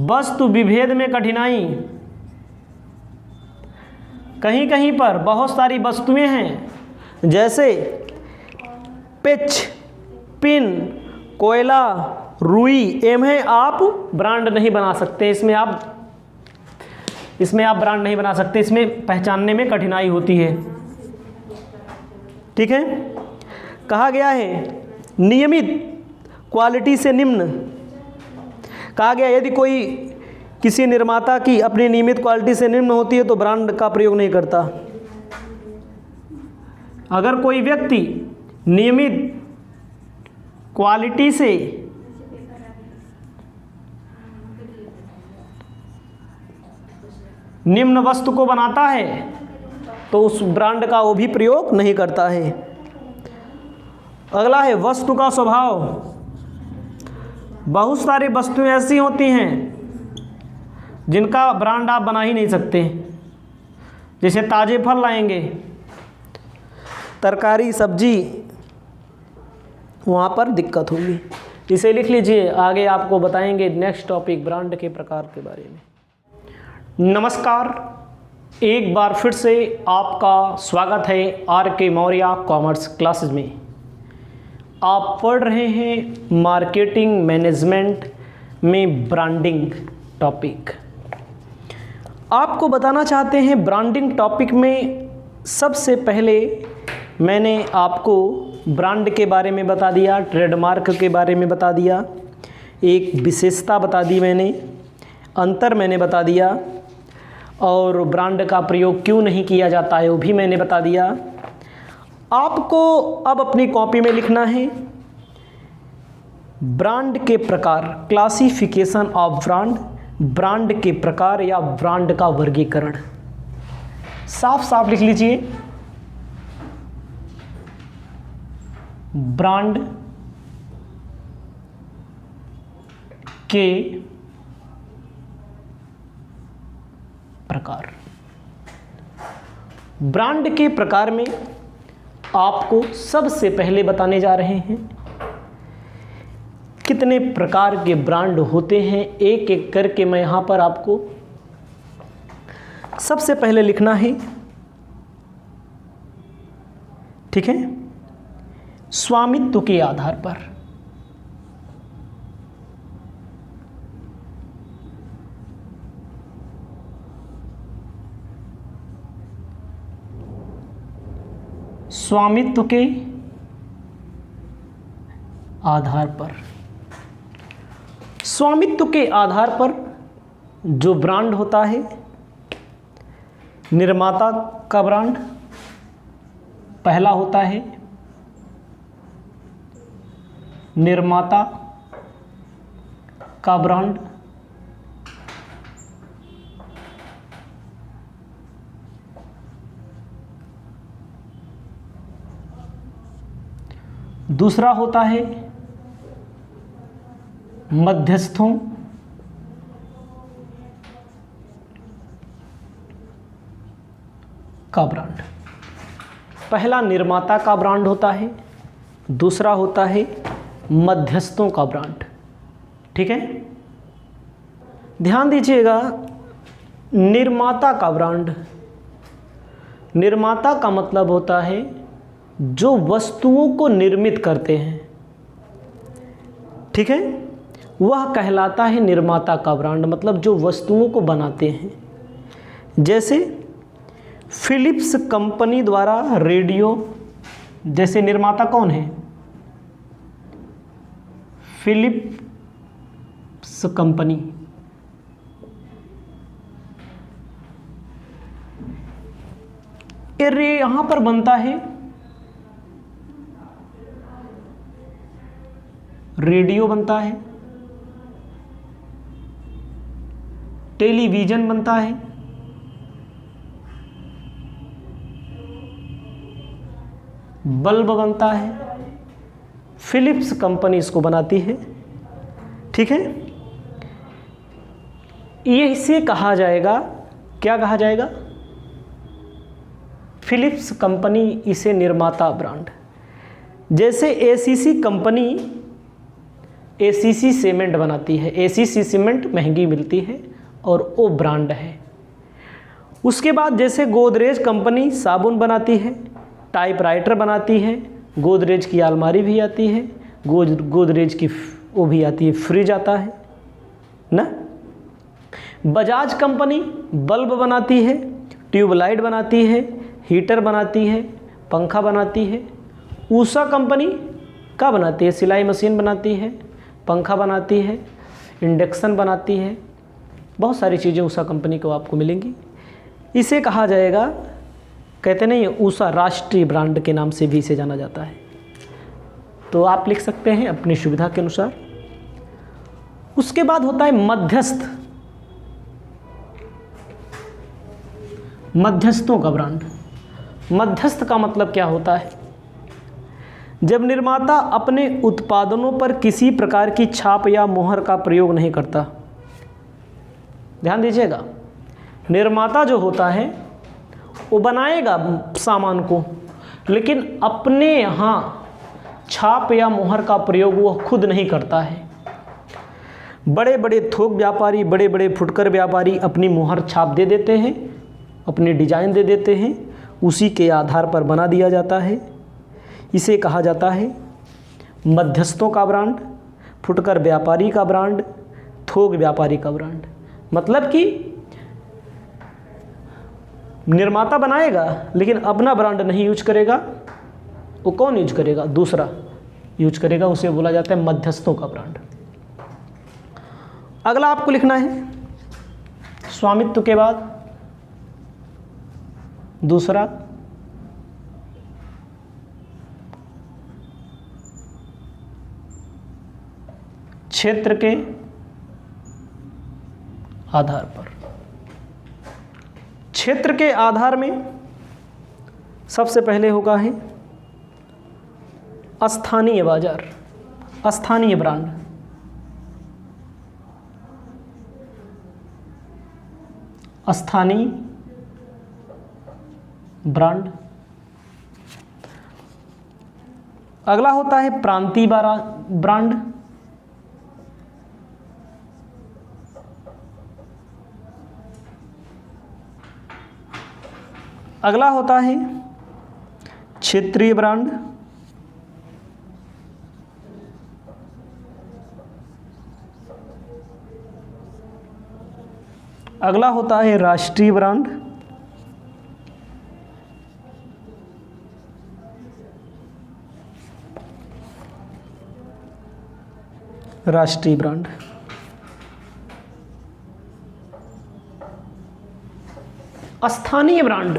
वस्तु विभेद में कठिनाई। कहीं कहीं पर बहुत सारी वस्तुएं हैं, जैसे पिच, पिन, कोयला, रुई, इन्हें आप ब्रांड नहीं बना सकते। इसमें आप ब्रांड नहीं बना सकते, इसमें पहचानने में कठिनाई होती है। ठीक है। कहा गया है नियमित क्वालिटी से निम्न। कहा गया यदि कोई किसी निर्माता की अपनी नियमित क्वालिटी से निम्न होती है तो ब्रांड का प्रयोग नहीं करता। अगर कोई व्यक्ति नियमित क्वालिटी से निम्न वस्तु को बनाता है तो उस ब्रांड का वो भी प्रयोग नहीं करता है। अगला है वस्तु का स्वभाव। बहुत सारी वस्तुएं ऐसी होती हैं जिनका ब्रांड आप बना ही नहीं सकते। जैसे ताज़े फल लाएंगे, तरकारी, सब्जी, वहाँ पर दिक्कत होगी। इसे लिख लीजिए, आगे आपको बताएंगे नेक्स्ट टॉपिक ब्रांड के प्रकार के बारे में। नमस्कार, एक बार फिर से आपका स्वागत है आर.के. मौर्य कॉमर्स क्लासेस में। आप पढ़ रहे हैं मार्केटिंग मैनेजमेंट में ब्रांडिंग टॉपिक। आपको बताना चाहते हैं ब्रांडिंग टॉपिक में सबसे पहले मैंने आपको ब्रांड के बारे में बता दिया, ट्रेडमार्क के बारे में बता दिया, एक विशेषता बता दी मैंने, अंतर मैंने बता दिया, और ब्रांड का प्रयोग क्यों नहीं किया जाता है वो भी मैंने बता दिया। आपको अब अपनी कॉपी में लिखना है ब्रांड के प्रकार, क्लासिफिकेशन ऑफ ब्रांड, ब्रांड के प्रकार या ब्रांड का वर्गीकरण। साफ साफ लिख लीजिए, ब्रांड के प्रकार। ब्रांड के प्रकार में आपको सबसे पहले बताने जा रहे हैं कितने प्रकार के ब्रांड होते हैं। एक एक करके मैं यहां पर आपको सबसे पहले लिखना है। ठीक है, स्वामित्व के आधार पर। स्वामित्व के आधार पर, स्वामित्व के आधार पर जो ब्रांड होता है, निर्माता का ब्रांड पहला होता है, निर्माता का ब्रांड, दूसरा होता है मध्यस्थों का ब्रांड। पहला निर्माता का ब्रांड होता है, दूसरा होता है मध्यस्थों का ब्रांड। ठीक है, ध्यान दीजिएगा, निर्माता का ब्रांड, निर्माता का मतलब होता है जो वस्तुओं को निर्मित करते हैं। ठीक है, वह कहलाता है निर्माता का ब्रांड, मतलब जो वस्तुओं को बनाते हैं। जैसे फिलिप्स कंपनी द्वारा रेडियो, जैसे निर्माता कौन है? Philips company. यहां पर बनता है रेडियो, बनता है टेलीविजन, बनता है बल्ब, बनता है। फिलिप्स कंपनी इसको बनाती है। ठीक है, ये इसे कहा जाएगा, क्या कहा जाएगा? फिलिप्स कंपनी, इसे निर्माता ब्रांड। जैसे एसीसी कंपनी एसीसी सीमेंट बनाती है, एसीसी सीमेंट महंगी मिलती है और वो ब्रांड है। उसके बाद जैसे गोदरेज कंपनी साबुन बनाती है, टाइपराइटर बनाती है, गोदरेज की अलमारी भी आती है, गोदरेज की वो भी आती है, फ्रिज आता है ना। बजाज कंपनी बल्ब बनाती है, ट्यूबलाइट बनाती है, हीटर बनाती है, पंखा बनाती है। ऊषा कंपनी क्या बनाती है? सिलाई मशीन बनाती है, पंखा बनाती है, इंडक्शन बनाती है, बहुत सारी चीज़ें ऊषा कंपनी को आपको मिलेंगी। इसे कहा जाएगा, कहते नहीं, ऊषा राष्ट्रीय ब्रांड के नाम से भी इसे जाना जाता है। तो आप लिख सकते हैं अपनी सुविधा के अनुसार। उसके बाद होता है मध्यस्थ, मध्यस्थों का ब्रांड। मध्यस्थ का मतलब क्या होता है? जब निर्माता अपने उत्पादनों पर किसी प्रकार की छाप या मोहर का प्रयोग नहीं करता। ध्यान दीजिएगा, निर्माता जो होता है वो बनाएगा सामान को, लेकिन अपने यहाँ छाप या मोहर का प्रयोग वो खुद नहीं करता है। बड़े बड़े थोक व्यापारी, बड़े बड़े फुटकर व्यापारी अपनी मोहर छाप दे देते हैं, अपनी डिजाइन दे देते हैं, उसी के आधार पर बना दिया जाता है। इसे कहा जाता है मध्यस्थों का ब्रांड, फुटकर व्यापारी का ब्रांड, थोक व्यापारी का ब्रांड। मतलब कि निर्माता बनाएगा लेकिन अपना ब्रांड नहीं यूज करेगा। वो कौन यूज करेगा? दूसरा यूज करेगा, उसे बोला जाता है मध्यस्थों का ब्रांड। अगला आपको लिखना है स्वामित्व के बाद दूसरा क्षेत्र के आधार पर। क्षेत्र के आधार में सबसे पहले होगा है स्थानीय बाजार, स्थानीय ब्रांड। स्थानीय ब्रांड। अगला होता है प्रांतीय ब्रांड। अगला होता है क्षेत्रीय ब्रांड। अगला होता है राष्ट्रीय ब्रांड। राष्ट्रीय ब्रांड। स्थानीय ब्रांड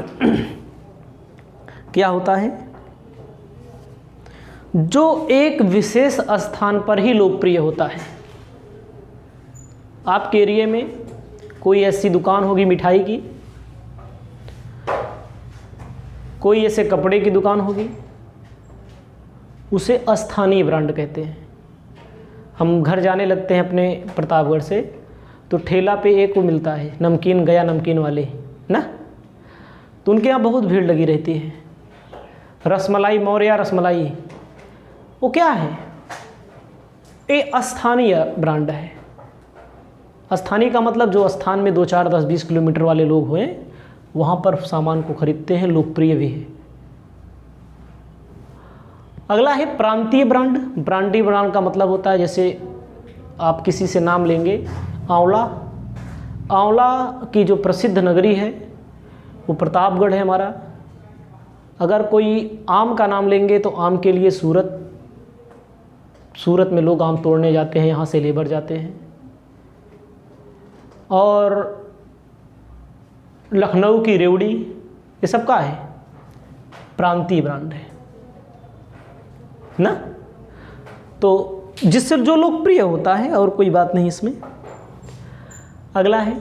क्या होता है? जो एक विशेष स्थान पर ही लोकप्रिय होता है। आपके एरिया में कोई ऐसी दुकान होगी मिठाई की, कोई ऐसे कपड़े की दुकान होगी, उसे स्थानीय ब्रांड कहते हैं। हम घर जाने लगते हैं अपने प्रतापगढ़ से, तो ठेला पे एक वो मिलता है नमकीन, गया नमकीन वाले ना, तो उनके यहाँ बहुत भीड़ लगी रहती है। रसमलाई, मौर्या रसमलाई, वो क्या है? ये स्थानीय ब्रांड है। स्थानीय का मतलब जो स्थान में 2, 4, 10, 20 किलोमीटर वाले लोग हुए वहाँ पर सामान को खरीदते हैं, लोकप्रिय भी है। अगला है प्रांतीय ब्रांड। प्रांतीय ब्रांड का मतलब होता है, जैसे आप किसी से नाम लेंगे आंवला, आंवला की जो प्रसिद्ध नगरी है वो प्रतापगढ़ है हमारा। अगर कोई आम का नाम लेंगे तो आम के लिए सूरत, सूरत में लोग आम तोड़ने जाते हैं, यहाँ से लेबर जाते हैं। और लखनऊ की रेवड़ी, ये सब का है प्रांतीय ब्रांड है ना। तो जिससे जो लोकप्रिय होता है, और कोई बात नहीं इसमें। अगला है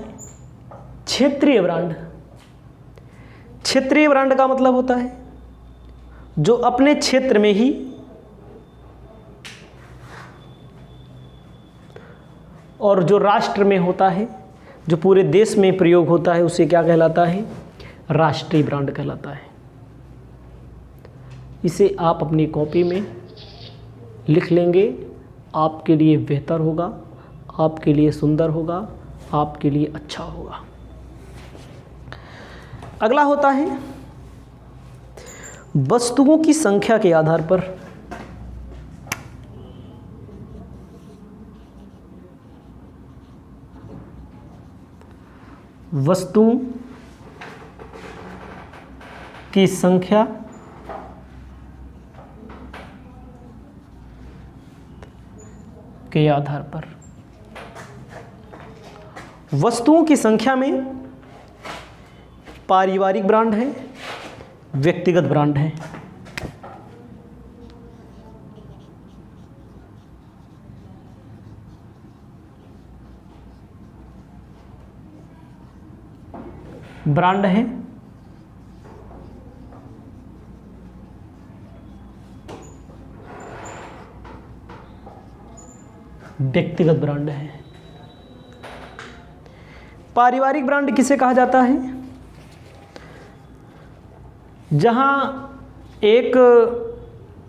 क्षेत्रीय ब्रांड। क्षेत्रीय ब्रांड का मतलब होता है जो अपने क्षेत्र में ही और जो राष्ट्र में होता है, जो पूरे देश में प्रयोग होता है, उसे क्या कहलाता है? राष्ट्रीय ब्रांड कहलाता है। इसे आप अपनी कॉपी में लिख लेंगे, आपके लिए बेहतर होगा, आपके लिए सुंदर होगा, आपके लिए अच्छा होगा। अगला होता है वस्तुओं की संख्या के आधार पर। वस्तुओं की संख्या के आधार पर। वस्तुओं की संख्या में पारिवारिक ब्रांड है, व्यक्तिगत ब्रांड है। ब्रांड है व्यक्तिगत ब्रांड है। पारिवारिक ब्रांड किसे कहा जाता है? जहां एक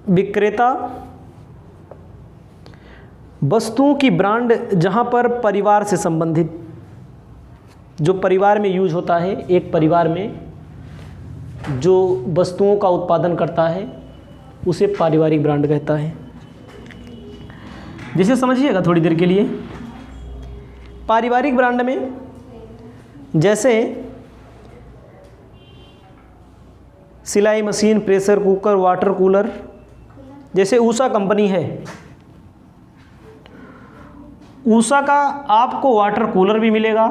विक्रेता वस्तुओं की ब्रांड, जहां पर परिवार से संबंधित, जो परिवार में यूज होता है, एक परिवार में जो वस्तुओं का उत्पादन करता है, उसे पारिवारिक ब्रांड कहता है। जिसे समझिएगा थोड़ी देर के लिए। पारिवारिक ब्रांड में जैसे सिलाई machine, pressure cooker, water cooler, जैसे ऊषा कंपनी है, ऊषा का आपको वाटर कूलर भी मिलेगा,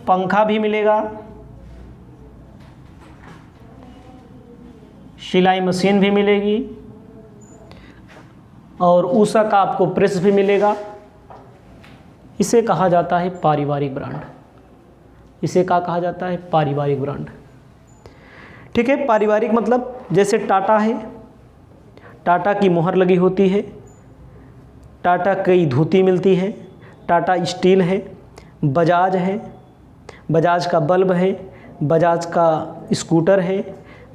पंखा भी मिलेगा, सिलाई मशीन भी मिलेगी, और ऊषा का आपको प्रेस भी मिलेगा। इसे कहा जाता है पारिवारिक ब्रांड। इसे क्या कहा जाता है? पारिवारिक ब्रांड। ठीक है। पारिवारिक मतलब जैसे टाटा है, टाटा की मोहर लगी होती है, टाटा की धोती मिलती है, टाटा स्टील है, बजाज है, बजाज का बल्ब है, बजाज का स्कूटर है,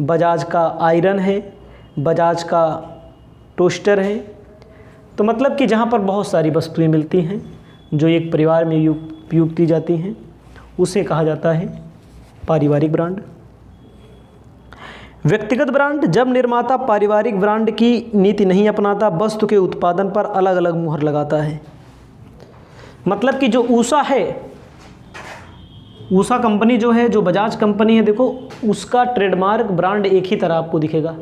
बजाज का आयरन है, बजाज का टोस्टर है। तो मतलब कि जहाँ पर बहुत सारी वस्तुएं मिलती हैं जो एक परिवार में उपयोग की जाती हैं, उसे कहा जाता है पारिवारिक ब्रांड। व्यक्तिगत ब्रांड, जब निर्माता पारिवारिक ब्रांड की नीति नहीं अपनाता, वस्तु के उत्पादन पर अलग अलग मुहर लगाता है। मतलब कि जो ऊषा है, ऊषा कंपनी जो है, जो बजाज कंपनी है, देखो उसका ट्रेडमार्क ब्रांड एक ही तरह आपको दिखेगा।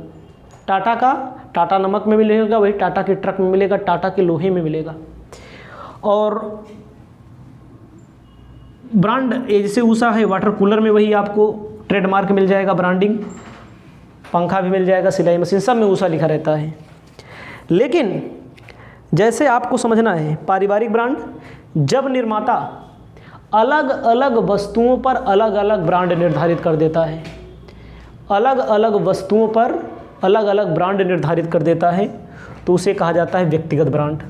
टाटा का टाटा नमक में मिलेगा, वही टाटा के ट्रक में मिलेगा, टाटा के लोहे में मिलेगा। और ब्रांड जैसे ऊषा है, वाटर कूलर में वही आपको ट्रेडमार्क मिल जाएगा, ब्रांडिंग, पंखा भी मिल जाएगा, सिलाई मशीन, सब में ऊषा लिखा रहता है। लेकिन जैसे आपको समझना है, पारिवारिक ब्रांड, जब निर्माता अलग अलग वस्तुओं पर अलग अलग ब्रांड निर्धारित कर देता है, अलग अलग वस्तुओं पर अलग अलग ब्रांड निर्धारित कर देता है, तो उसे कहा जाता है व्यक्तिगत ब्रांड।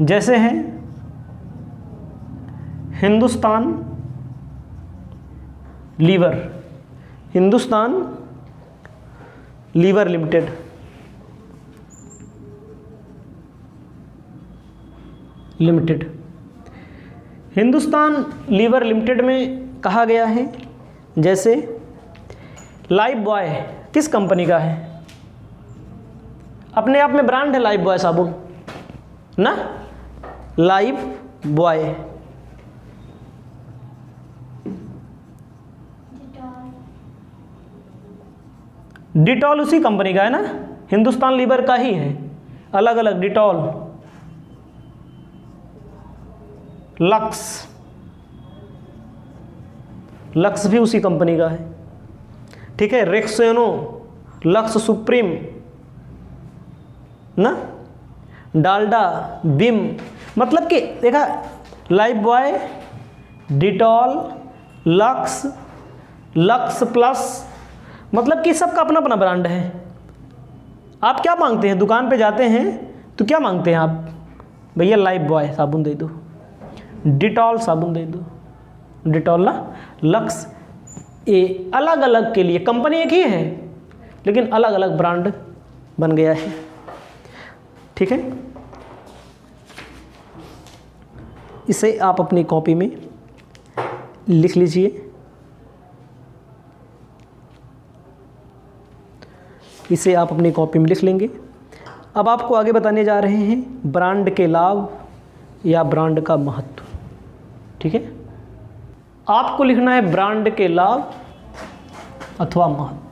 जैसे हैं Hindustan Lever, Hindustan Lever Limited, Hindustan Lever Limited में कहा गया है, जैसे लाइफ बॉय किस कंपनी का है? अपने आप में ब्रांड है लाइफ बॉय साबुन ना, लाइफ बॉय। डिटॉल उसी कंपनी का है ना, हिंदुस्तान लीवर का ही है, अलग अलग डिटॉल, लक्स, लक्स भी उसी कंपनी का है, ठीक है। रेक्सोनो, लक्स सुप्रीम ना, डालडा, बिम, मतलब कि देखा, life boy, Dettol, lux, lux plus, मतलब कि सबका अपना अपना ब्रांड है। आप क्या मांगते हैं, दुकान पे जाते हैं तो क्या मांगते हैं आप? भैया लाइफ बॉय साबुन दे दो, डिटॉल साबुन दे दो, डिटॉल ना, लक्स, ये अलग अलग के लिए, कंपनी एक ही है लेकिन अलग अलग ब्रांड बन गया है, ठीक है। इसे आप अपनी कॉपी में लिख लीजिए, इसे आप अपनी कॉपी में लिख लेंगे। अब आपको आगे बताने जा रहे हैं ब्रांड के लाभ या ब्रांड का महत्व, ठीक है। आपको लिखना है ब्रांड के लाभ अथवा महत्व।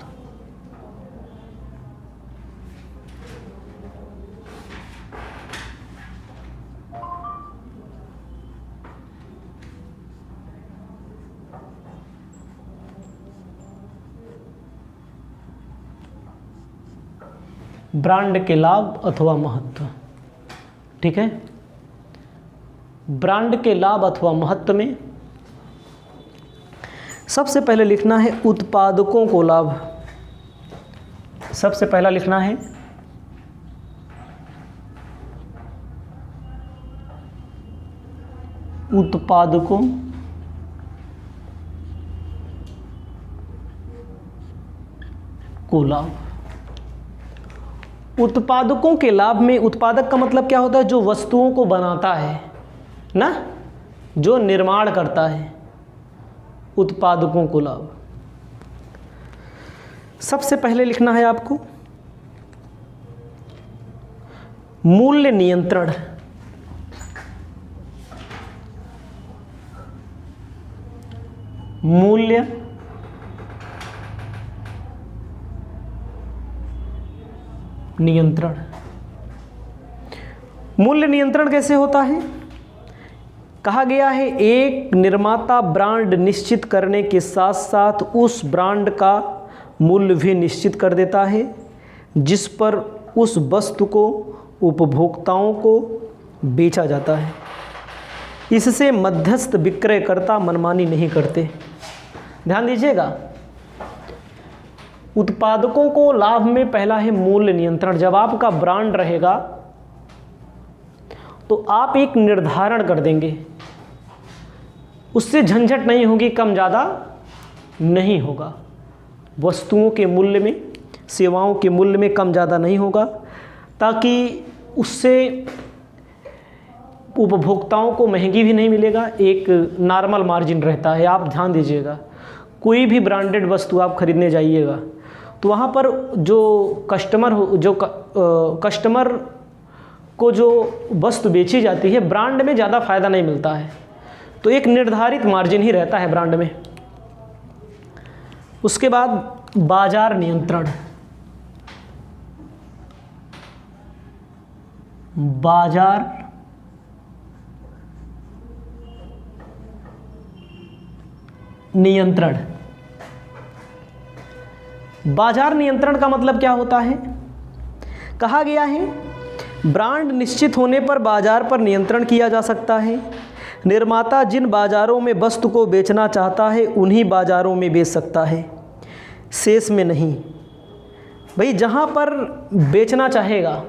ब्रांड के लाभ अथवा महत्व, ठीक है। ब्रांड के लाभ अथवा महत्व में सबसे पहले लिखना है उत्पादकों को लाभ। सबसे पहला लिखना है उत्पादकों को लाभ। उत्पादकों के लाभ में, उत्पादक का मतलब क्या होता है? जो वस्तुओं को बनाता है ना, जो निर्माण करता है, उत्पादकों को लाभ। सबसे पहले लिखना है आपको मूल्य नियंत्रण। मूल्य नियंत्रण। मूल्य नियंत्रण कैसे होता है? कहा गया है एक निर्माता ब्रांड निश्चित करने के साथ साथ उस ब्रांड का मूल्य भी निश्चित कर देता है जिस पर उस वस्तु को उपभोक्ताओं को बेचा जाता है। इससे मध्यस्थ विक्रयकर्ता मनमानी नहीं करते। ध्यान दीजिएगा, उत्पादकों को लाभ में पहला है मूल्य नियंत्रण। जब आपका ब्रांड रहेगा तो आप एक निर्धारण कर देंगे, उससे झंझट नहीं होगी, कम ज़्यादा नहीं होगा। वस्तुओं के मूल्य में, सेवाओं के मूल्य में कम ज़्यादा नहीं होगा, ताकि उससे उपभोक्ताओं को महंगी भी नहीं मिलेगा, एक नॉर्मल मार्जिन रहता है। आप ध्यान दीजिएगा, कोई भी ब्रांडेड वस्तु आप खरीदने जाइएगा तो वहाँ पर जो कस्टमर को जो वस्तु बेची जाती है, ब्रांड में ज़्यादा फायदा नहीं मिलता है, तो एक निर्धारित मार्जिन ही रहता है ब्रांड में। उसके बाद बाजार नियंत्रण। बाजार नियंत्रण। बाजार नियंत्रण का मतलब क्या होता है? कहा गया है ब्रांड निश्चित होने पर बाजार पर नियंत्रण किया जा सकता है। निर्माता जिन बाज़ारों में वस्तु को बेचना चाहता है उन्हीं बाज़ारों में बेच सकता है, शेष में नहीं। भाई जहाँ पर बेचना चाहेगा,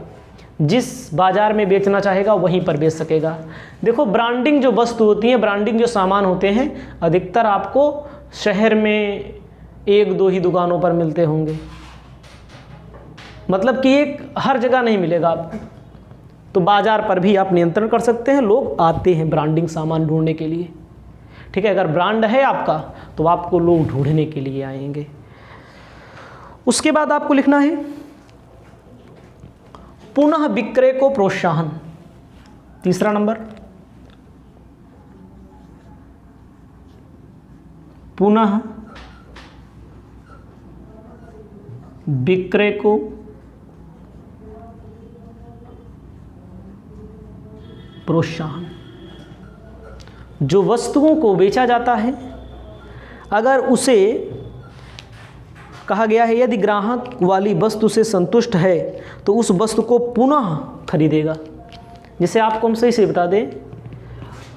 जिस बाज़ार में बेचना चाहेगा वहीं पर बेच सकेगा। देखो ब्रांडिंग जो वस्तु होती है, ब्रांडिंग जो सामान होते हैं, अधिकतर आपको शहर में 1-2 ही दुकानों पर मिलते होंगे, मतलब कि एक हर जगह नहीं मिलेगा आपको। तो बाज़ार पर भी आप नियंत्रण कर सकते हैं, लोग आते हैं ब्रांडिंग सामान ढूंढने के लिए। ठीक है, अगर ब्रांड है आपका तो आपको लोग ढूंढने के लिए आएंगे। उसके बाद आपको लिखना है पुनः विक्रय को प्रोत्साहन। तीसरा नंबर, पुनः विक्रय को प्रोत्साहन। जो वस्तुओं को बेचा जाता है, अगर उसे कहा गया है यदि ग्राहक वाली वस्तु से संतुष्ट है तो उस वस्तु को पुनः खरीदेगा। जैसे आपको हम सही से बता दें,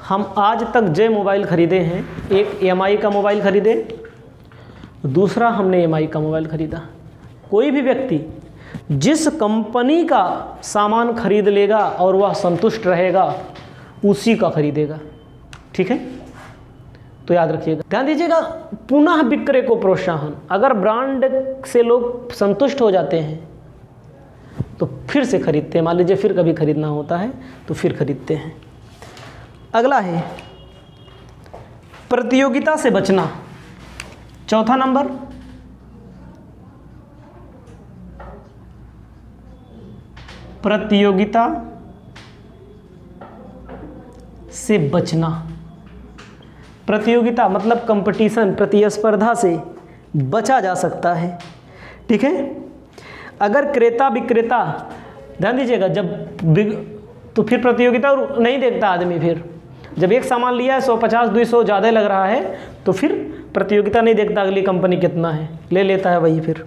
हम आज तक जय मोबाइल खरीदे हैं, एक EMI का मोबाइल खरीदे, दूसरा हमने EMI का मोबाइल खरीदा। कोई भी व्यक्ति जिस कंपनी का सामान खरीद लेगा और वह संतुष्ट रहेगा उसी का खरीदेगा। ठीक है, तो याद रखिएगा, ध्यान दीजिएगा। पुनः विक्रय को प्रोत्साहन, अगर ब्रांड से लोग संतुष्ट हो जाते हैं तो फिर से खरीदते हैं। मान लीजिए फिर कभी खरीदना होता है तो फिर खरीदते हैं। अगला है प्रतियोगिता से बचना। चौथा नंबर, प्रतियोगिता से बचना। प्रतियोगिता मतलब कंपटीशन, प्रतिस्पर्धा से बचा जा सकता है। ठीक है, अगर क्रेता विक्रेता, ध्यान दीजिएगा, तो फिर प्रतियोगिता नहीं देखता आदमी। फिर जब एक सामान लिया है 150-200 ज़्यादा लग रहा है तो फिर प्रतियोगिता नहीं देखता, अगली कंपनी कितना है, ले लेता है वही। फिर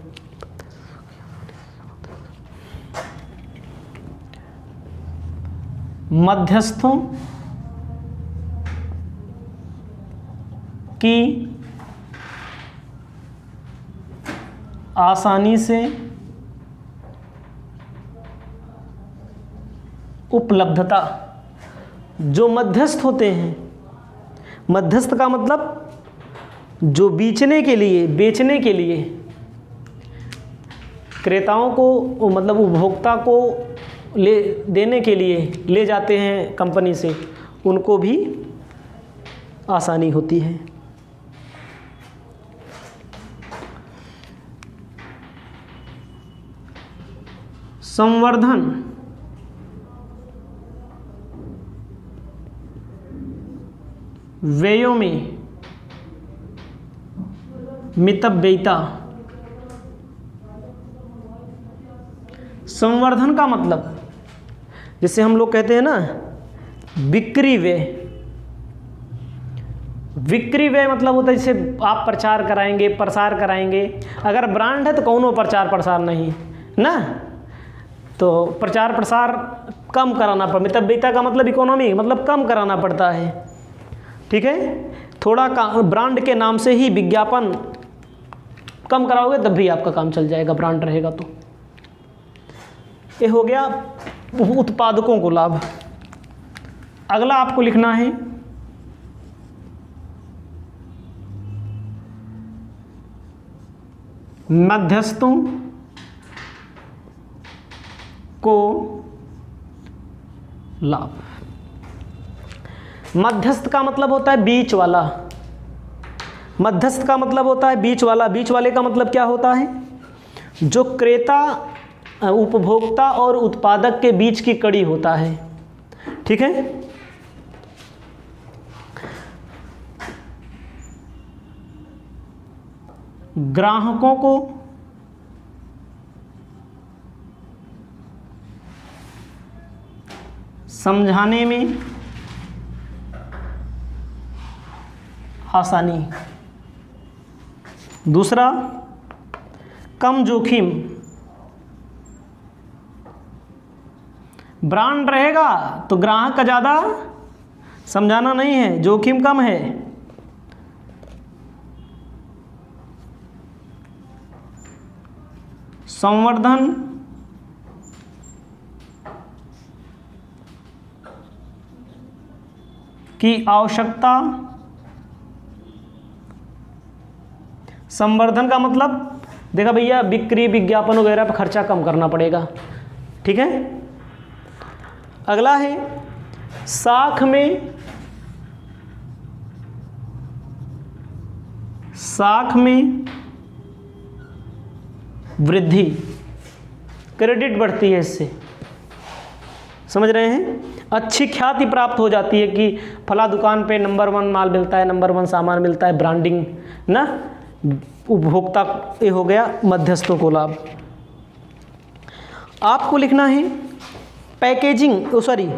मध्यस्थों की आसानी से उपलब्धता। जो मध्यस्थ होते हैं, मध्यस्थ का मतलब जो बेचने के लिए क्रेताओं को, मतलब उपभोक्ता को देने के लिए ले जाते हैं कंपनी से, उनको भी आसानी होती है। संवर्धन व्ययों में मितव्ययिता। संवर्धन का मतलब जैसे हम लोग कहते हैं ना बिक्री व्यय। बिक्री व्यय मतलब होता है जैसे आप प्रचार कराएंगे, प्रसार कराएंगे। अगर ब्रांड है तो कौनो प्रचार प्रसार नहीं ना, तो प्रचार प्रसार कम कराना पड़ता। मितव्ययिता का मतलब इकोनॉमी, मतलब कम कराना पड़ता है। ठीक है, थोड़ा ब्रांड के नाम से ही विज्ञापन कम कराओगे तब भी आपका काम चल जाएगा, ब्रांड रहेगा तो। ये हो गया उत्पादकों को लाभ। अगला आपको लिखना है मध्यस्थों को लाभ। मध्यस्थ का मतलब होता है बीच वाला। मध्यस्थ का मतलब होता है बीच वाला। बीच वाले का मतलब क्या होता है? जो क्रेता, उपभोक्ता और उत्पादक के बीच की कड़ी होता है। ठीक है, ग्राहकों को समझाने में आसानी। दूसरा, कम जोखिम ब्रांड रहेगा तो ग्राहक का ज़्यादा समझाना नहीं है, जोखिम कम है। संवर्धन की आवश्यकता, संवर्धन का मतलब देखा भैया, बिक्री विज्ञापन वगैरह पर खर्चा कम करना पड़ेगा, ठीक है। अगला है साख में वृद्धि, क्रेडिट बढ़ती है इससे, समझ रहे हैं। अच्छी ख्याति प्राप्त हो जाती है कि फला दुकान पे नंबर 1 माल मिलता है, नंबर 1 सामान मिलता है, ब्रांडिंग ना। उपभोक्ता ये हो गया, मध्यस्थों को लाभ। आपको लिखना है पैकेजिंग, सॉरी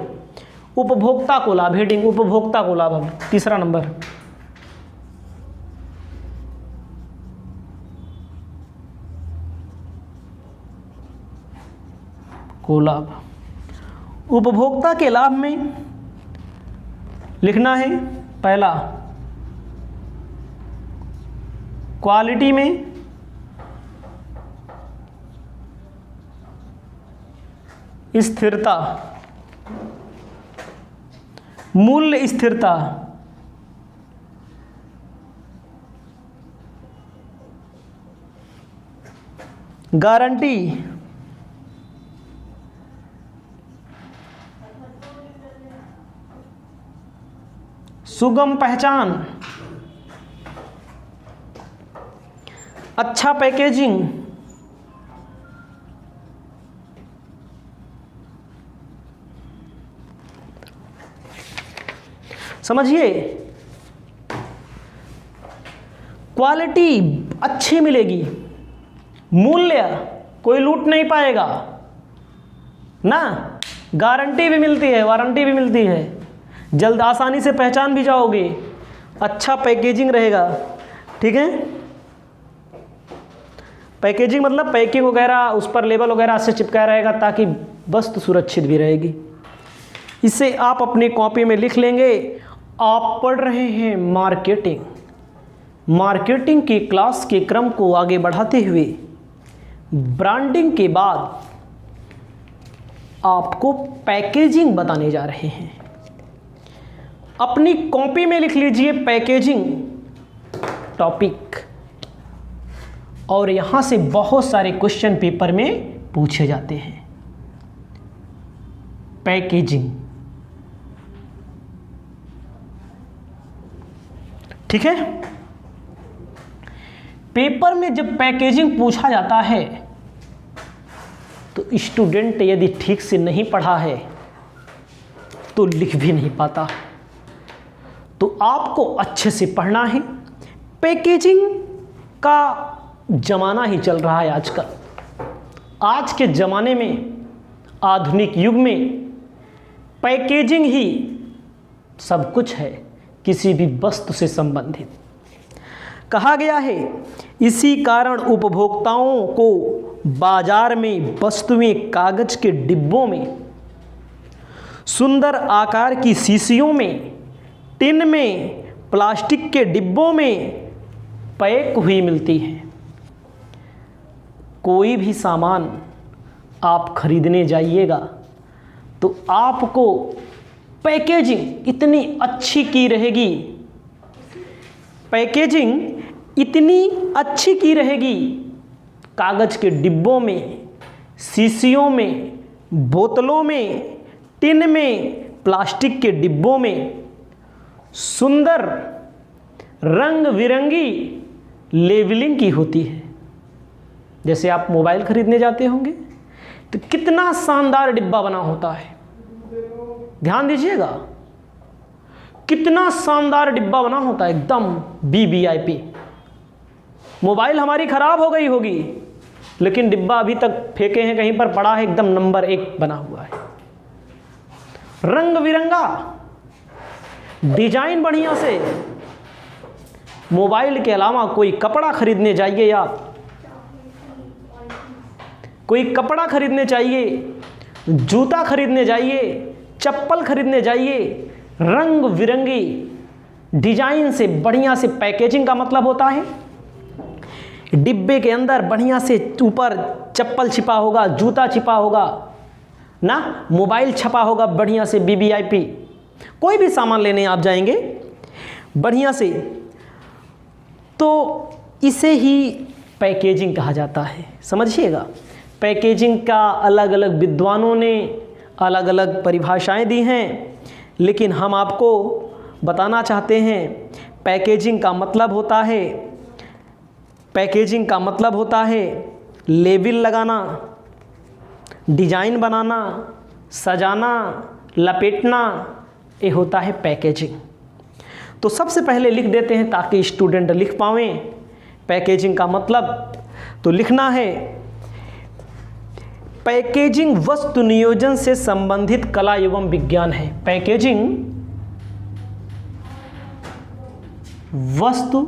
उपभोक्ता को लाभ, हेडिंग उपभोक्ता को लाभ। हम तीसरा नंबर को लाभ। उपभोक्ता के लाभ में लिखना है पहला क्वालिटी में स्थिरता, मूल्य स्थिरता, गारंटी, सुगम पहचान, अच्छा पैकेजिंग, समझिए क्वालिटी अच्छी मिलेगी, मूल्य कोई लूट नहीं पाएगा ना, गारंटी भी मिलती है, वारंटी भी मिलती है, जल्द आसानी से पहचान भी जाओगे, अच्छा पैकेजिंग रहेगा, ठीक है। पैकेजिंग मतलब पैकिंग वगैरह, उस पर लेबल वगैरह से चिपकाया रहेगा ताकि वस्तु सुरक्षित भी रहेगी। इसे आप अपनी कॉपी में लिख लेंगे। आप पढ़ रहे हैं मार्केटिंग, मार्केटिंग की क्लास के क्रम को आगे बढ़ाते हुए ब्रांडिंग के बाद आपको पैकेजिंग बताने जा रहे हैं। अपनी कॉपी में लिख लीजिए पैकेजिंग टॉपिक, और यहां से बहुत सारे क्वेश्चन पेपर में पूछे जाते हैं। पैकेजिंग, ठीक है। पेपर में जब पैकेजिंग पूछा जाता है तो स्टूडेंट यदि ठीक से नहीं पढ़ा है तो लिख भी नहीं पाता। तो आपको अच्छे से पढ़ना है। पैकेजिंग का ज़माना ही चल रहा है आजकल। आज के ज़माने में, आधुनिक युग में पैकेजिंग ही सब कुछ है, किसी भी वस्तु से संबंधित। कहा गया है इसी कारण उपभोक्ताओं को बाजार में वस्तुएं कागज के डिब्बों में, सुंदर आकार की शीशियों में, टिन में, प्लास्टिक के डिब्बों में पैक हुई मिलती हैं। कोई भी सामान आप खरीदने जाइएगा तो आपको पैकेजिंग इतनी अच्छी की रहेगी, पैकेजिंग इतनी अच्छी की रहेगी, कागज के डिब्बों में, शीशियों में, बोतलों में, टिन में, प्लास्टिक के डिब्बों में सुंदर रंग बिरंगी लेबलिंग की होती है। जैसे आप मोबाइल खरीदने जाते होंगे तो कितना शानदार डिब्बा बना होता है, ध्यान दीजिएगा, कितना शानदार डिब्बा बना होता है, एकदम वीवीआईपी। मोबाइल हमारी खराब हो गई होगी लेकिन डिब्बा अभी तक फेंके हैं कहीं पर पड़ा है, एकदम नंबर 1 बना हुआ है, रंग बिरंगा, डिजाइन बढ़िया से। मोबाइल के अलावा कोई कपड़ा खरीदने जाइए आप, कोई कपड़ा खरीदने चाहिए जूता खरीदने जाइए, चप्पल खरीदने जाइए, रंग बिरंगी डिजाइन से बढ़िया से पैकेजिंग का मतलब होता है डिब्बे के अंदर बढ़िया से ऊपर चप्पल छिपा होगा, जूता छिपा होगा ना, मोबाइल छपा होगा बढ़िया से वीवीआईपी। कोई भी सामान लेने आप जाएंगे बढ़िया से, तो इसे ही पैकेजिंग कहा जाता है। समझिएगा, पैकेजिंग का अलग अलग विद्वानों ने अलग अलग परिभाषाएं दी हैं, लेकिन हम आपको बताना चाहते हैं पैकेजिंग का मतलब होता है लेबल लगाना, डिजाइन बनाना, सजाना, लपेटना, ये होता है पैकेजिंग। तो सबसे पहले लिख देते हैं ताकि स्टूडेंट लिख पाएं पैकेजिंग का मतलब। तो लिखना है पैकेजिंग वस्तु नियोजन से संबंधित कला एवं विज्ञान है। पैकेजिंग वस्तु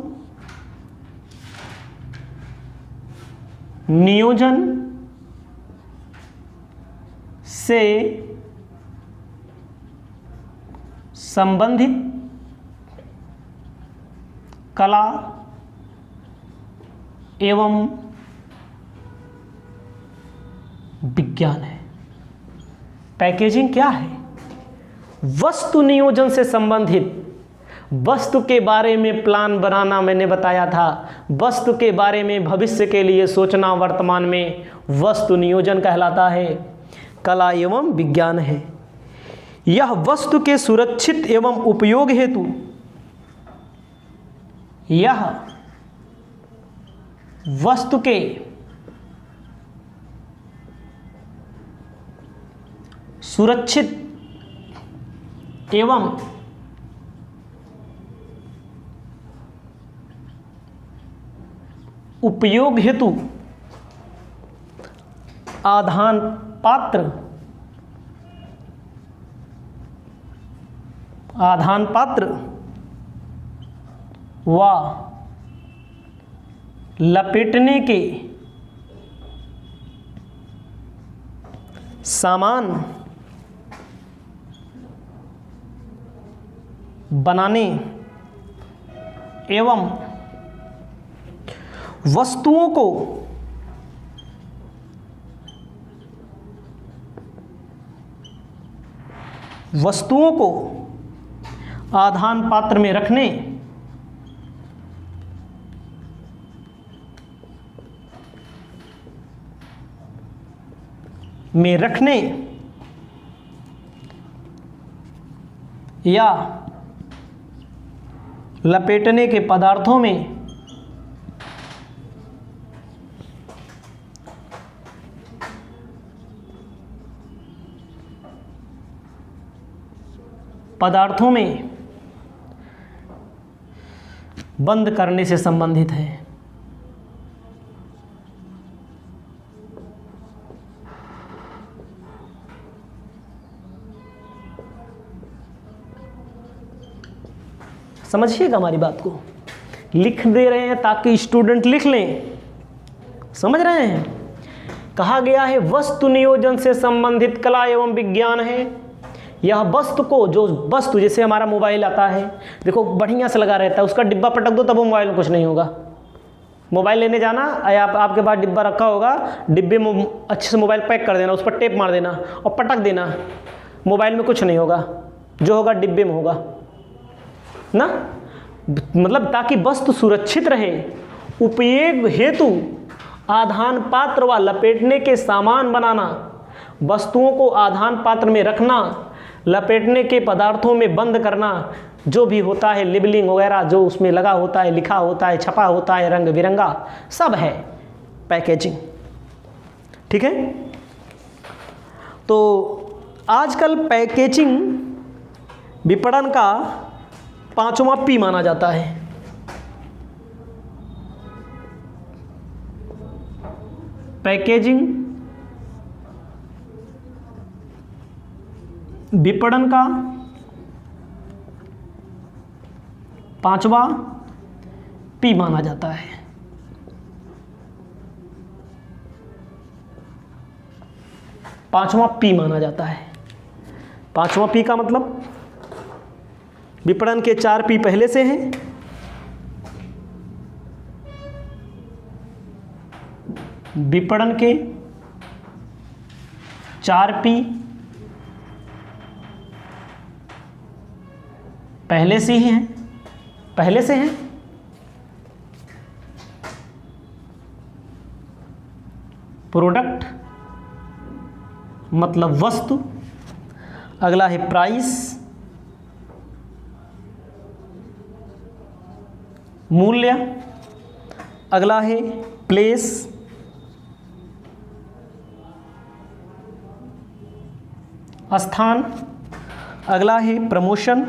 नियोजन से संबंधित कला एवं विज्ञान है। पैकेजिंग क्या है? वस्तु नियोजन से संबंधित, वस्तु के बारे में प्लान बनाना, मैंने बताया था वस्तु के बारे में भविष्य के लिए सोचना वर्तमान में वस्तु नियोजन कहलाता है, कला एवं विज्ञान है। यह वस्तु के सुरक्षित एवं उपयोग हेतु, यह वस्तु के सुरक्षित एवं उपयोग हेतु आधान पात्र व लपेटने के सामान बनाने एवं वस्तुओं को आधान पात्र में रखने या लपेटने के पदार्थों में बंद करने से संबंधित है। समझिएगा हमारी बात को, लिख दे रहे हैं ताकि स्टूडेंट लिख लें। समझ रहे हैं? कहा गया है वस्तु नियोजन से संबंधित कला एवं विज्ञान है। यह वस्तु को, जो वस्तु जैसे हमारा मोबाइल आता है, देखो बढ़िया से लगा रहता है, उसका डिब्बा पटक दो तब वो मोबाइल में कुछ नहीं होगा। मोबाइल लेने जाना, आपके पास डिब्बा रखा होगा, डिब्बे में अच्छे से मोबाइल पैक कर देना, उस पर टेप मार देना और पटक देना, मोबाइल में कुछ नहीं होगा, जो होगा डिब्बे में होगा ना। मतलब ताकि वस्तु सुरक्षित रहे, उपयोग हेतु आधान पात्र व लपेटने के सामान बनाना, वस्तुओं को आधान पात्र में रखना, लपेटने के पदार्थों में बंद करना, जो भी होता है लेबलिंग वगैरह जो उसमें लगा होता है, लिखा होता है, छपा होता है, रंग बिरंगा सब है पैकेजिंग। ठीक है? तो आजकल पैकेजिंग विपणन का 5वां P माना जाता है। पैकेजिंग विपणन का 5वां P माना जाता है। पांचवा पी माना जाता है। पांचवा पी का मतलब विपणन के 4 पी पहले से हैं, विपणन के 4 पी पहले से ही हैं, पहले से हैं। प्रोडक्ट मतलब वस्तु, अगला है प्राइस, मूल्य, अगला है प्लेस, स्थान, अगला है प्रमोशन,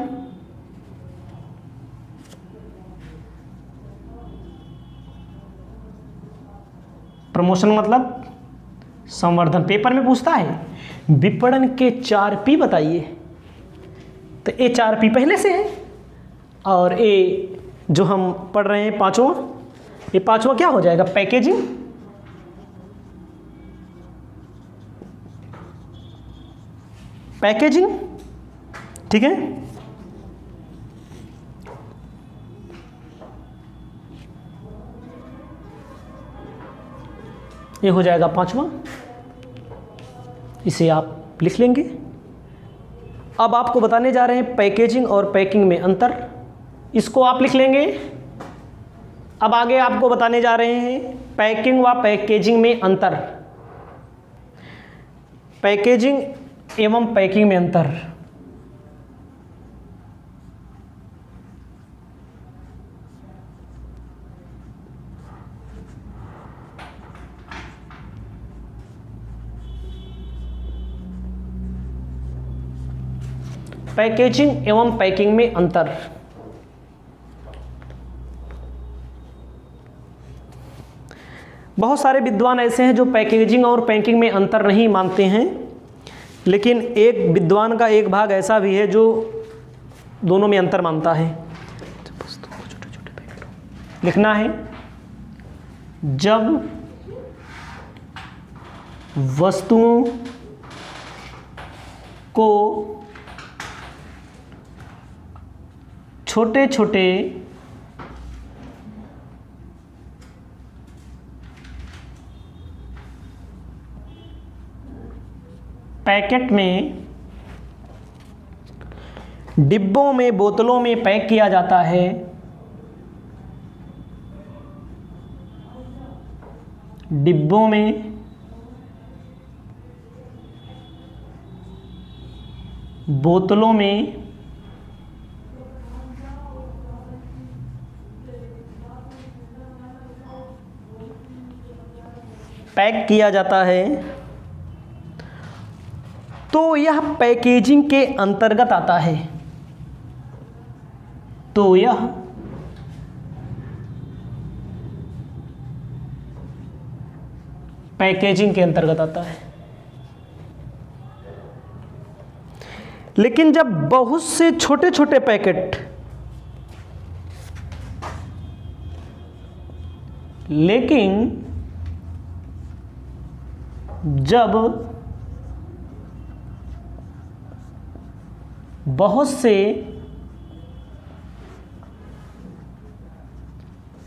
प्रमोशन मतलब संवर्धन। पेपर में पूछता है विपणन के 4 पी बताइए, तो ये 4 पी पहले से है, और ये जो हम पढ़ रहे हैं पांचवा, ये पांचवा क्या हो जाएगा? पैकेजिंग, पैकेजिंग, ठीक है। ये हो जाएगा पांचवा, इसे आप लिख लेंगे। अब आपको बताने जा रहे हैं पैकेजिंग और पैकिंग में अंतर, इसको आप लिख लेंगे। अब आगे आपको बताने जा रहे हैं पैकिंग व पैकेजिंग में अंतर, पैकेजिंग एवं पैकिंग में अंतर। पैकेजिंग एवं पैकिंग में अंतर। बहुत सारे विद्वान ऐसे हैं जो पैकेजिंग और पैकिंग में अंतर नहीं मानते हैं, लेकिन एक विद्वान का एक भाग ऐसा भी है जो दोनों में अंतर मानता है। लिखना है, जब वस्तुओं को छोटे छोटे पैकेट में, डिब्बों में, बोतलों में पैक किया जाता है, डिब्बों में, बोतलों में पैक किया जाता है, तो यह पैकेजिंग के अंतर्गत आता है। तो यह पैकेजिंग के अंतर्गत आता है। लेकिन जब बहुत से छोटे छोटे पैकेट, लेकिन जब बहुत से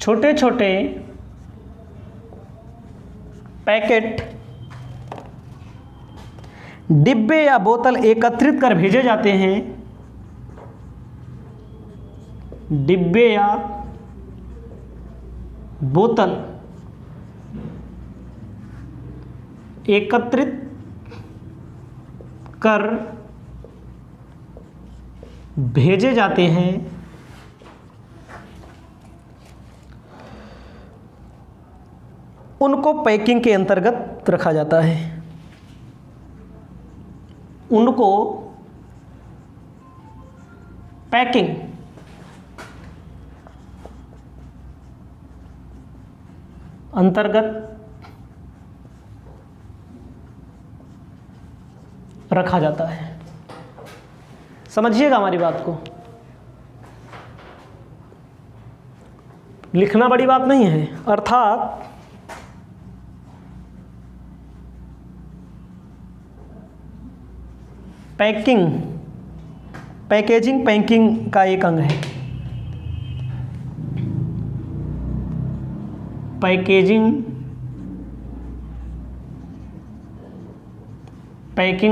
छोटे छोटे पैकेट, डिब्बे या बोतल एकत्रित कर भेजे जाते हैं, डिब्बे या बोतल एकत्रित कर भेजे जाते हैं, उनको पैकिंग के अंतर्गत रखा जाता है। उनको पैकिंग अंतर्गत रखा जाता है। समझिएगा हमारी बात को, लिखना बड़ी बात नहीं है। अर्थात पैकेजिंग का एक अंग है। पैकेजिंग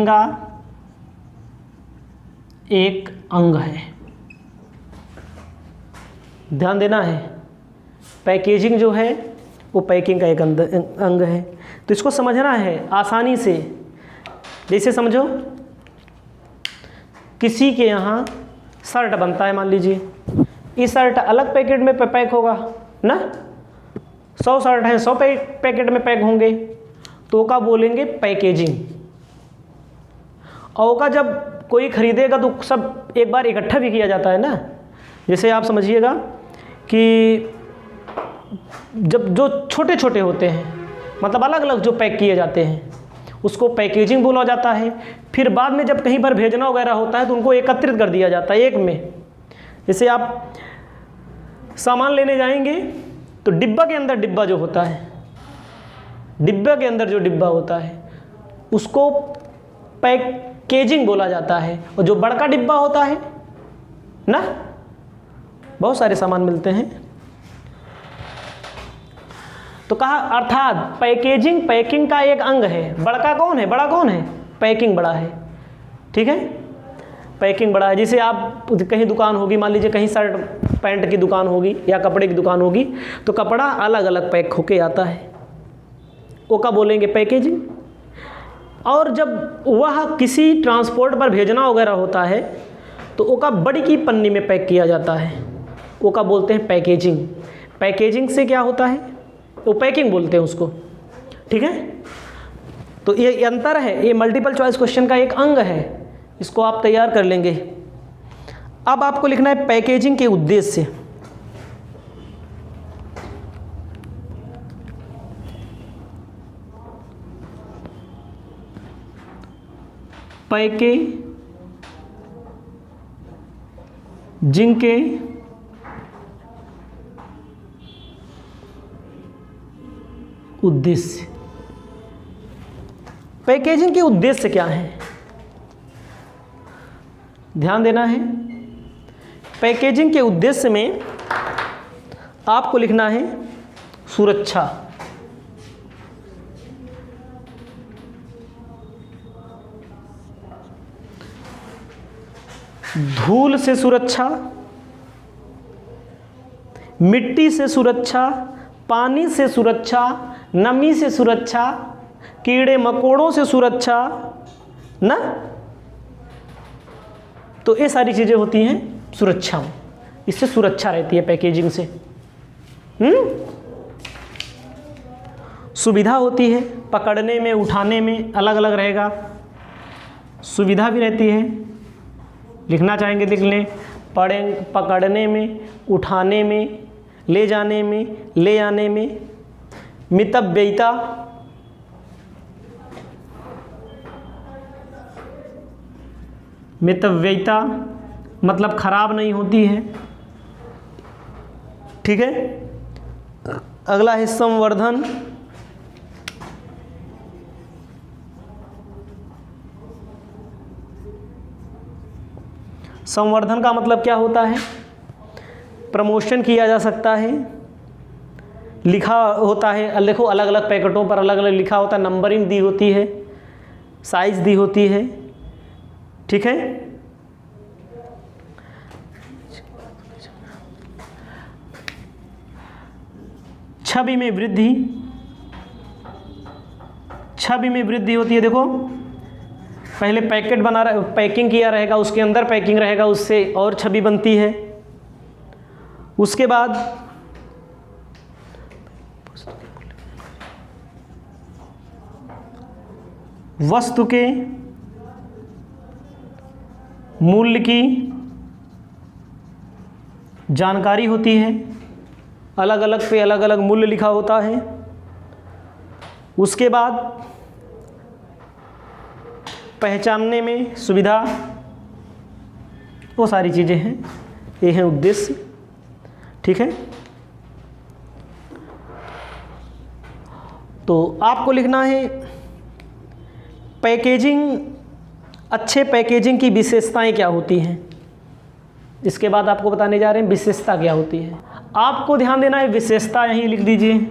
का एक अंग है। ध्यान देना है, पैकेजिंग जो है वो पैकिंग का एक अंग है। तो इसको समझना है आसानी से। जैसे समझो, किसी के यहाँ शर्ट बनता है, मान लीजिए ये शर्ट अलग पैकेट में पैक होगा ना, 100 शर्ट हैं 100 पैकेट में पैक होंगे, तो का बोलेंगे पैकेजिंग। और का जब कोई खरीदेगा तो सब एक बार इकट्ठा भी किया जाता है ना। जैसे आप समझिएगा कि जब जो छोटे छोटे होते हैं, मतलब अलग अलग जो पैक किए जाते हैं, उसको पैकेजिंग बोला जाता है। फिर बाद में जब कहीं पर भेजना वगैरह होता है तो उनको एकत्रित कर दिया जाता है एक में। जैसे आप सामान लेने जाएंगे तो डिब्बा के अंदर डिब्बा जो होता है, डिब्बा के अंदर जो डिब्बा होता है उसको पैकेजिंग बोला जाता है। और जो बड़का डिब्बा होता है ना, बहुत सारे सामान मिलते हैं, तो कहा अर्थात पैकिंग का एक अंग है। बड़ा कौन है? पैकिंग बड़ा है। ठीक है, पैकिंग बड़ा है। जैसे आप कहीं दुकान होगी, मान लीजिए कहीं शर्ट पैंट की दुकान होगी या कपड़े की दुकान होगी, तो कपड़ा अलग अलग पैक होके आता है, वो का बोलेंगे पैकेजिंग। और जब वह किसी ट्रांसपोर्ट पर भेजना वगैरह होता है तो वो का बड़ी की पन्नी में पैक किया जाता है, वो का बोलते हैं पैकेजिंग। पैकेजिंग से क्या होता है, वो पैकिंग बोलते हैं उसको। ठीक है, तो ये अंतर है, ये मल्टीपल चॉइस क्वेश्चन का एक अंग है, इसको आप तैयार कर लेंगे। अब आपको लिखना है पैकेजिंग के उद्देश्य से। पैकेजिंग के उद्देश्य। पैकेजिंग के उद्देश्य क्या है, ध्यान देना है। पैकेजिंग के उद्देश्य में आपको लिखना है सुरक्षा। धूल से सुरक्षा, मिट्टी से सुरक्षा, पानी से सुरक्षा, नमी से सुरक्षा, कीड़े मकोड़ों से सुरक्षा ना, तो ये सारी चीज़ें होती हैं सुरक्षा। इससे सुरक्षा रहती है पैकेजिंग से। सुविधा होती है, पकड़ने में उठाने में अलग अलग रहेगा, सुविधा भी रहती है। लिखना चाहेंगे लिख लें, पकड़ने में, उठाने में, ले जाने में, ले आने में। मितव्ययिता, मितव्ययिता मतलब खराब नहीं होती है। ठीक है, अगला है संवर्धन। संवर्धन का मतलब क्या होता है, प्रमोशन किया जा सकता है, लिखा होता है, देखो अलग अलग पैकेटों पर अलग अलग लिखा होता है, नंबरिंग दी होती है, साइज दी होती है। ठीक है, छवि में वृद्धि, छवि में वृद्धि होती है। देखो पहले पैकेट बना रहा, पैकिंग किया रहेगा, उसके अंदर पैकिंग रहेगा, उससे और छवि बनती है। उसके बाद वस्तु के मूल्य की जानकारी होती है, अलग अलग पे अलग अलग मूल्य लिखा होता है। उसके बाद पहचानने में सुविधा, वो सारी चीज़ें हैं, ये हैं उद्देश्य। ठीक है, तो आपको लिखना है पैकेजिंग अच्छे पैकेजिंग की विशेषताएं क्या होती हैं, इसके बाद आपको बताने जा रहे हैं विशेषता क्या होती है। आपको ध्यान देना है, विशेषता यहीं लिख दीजिए।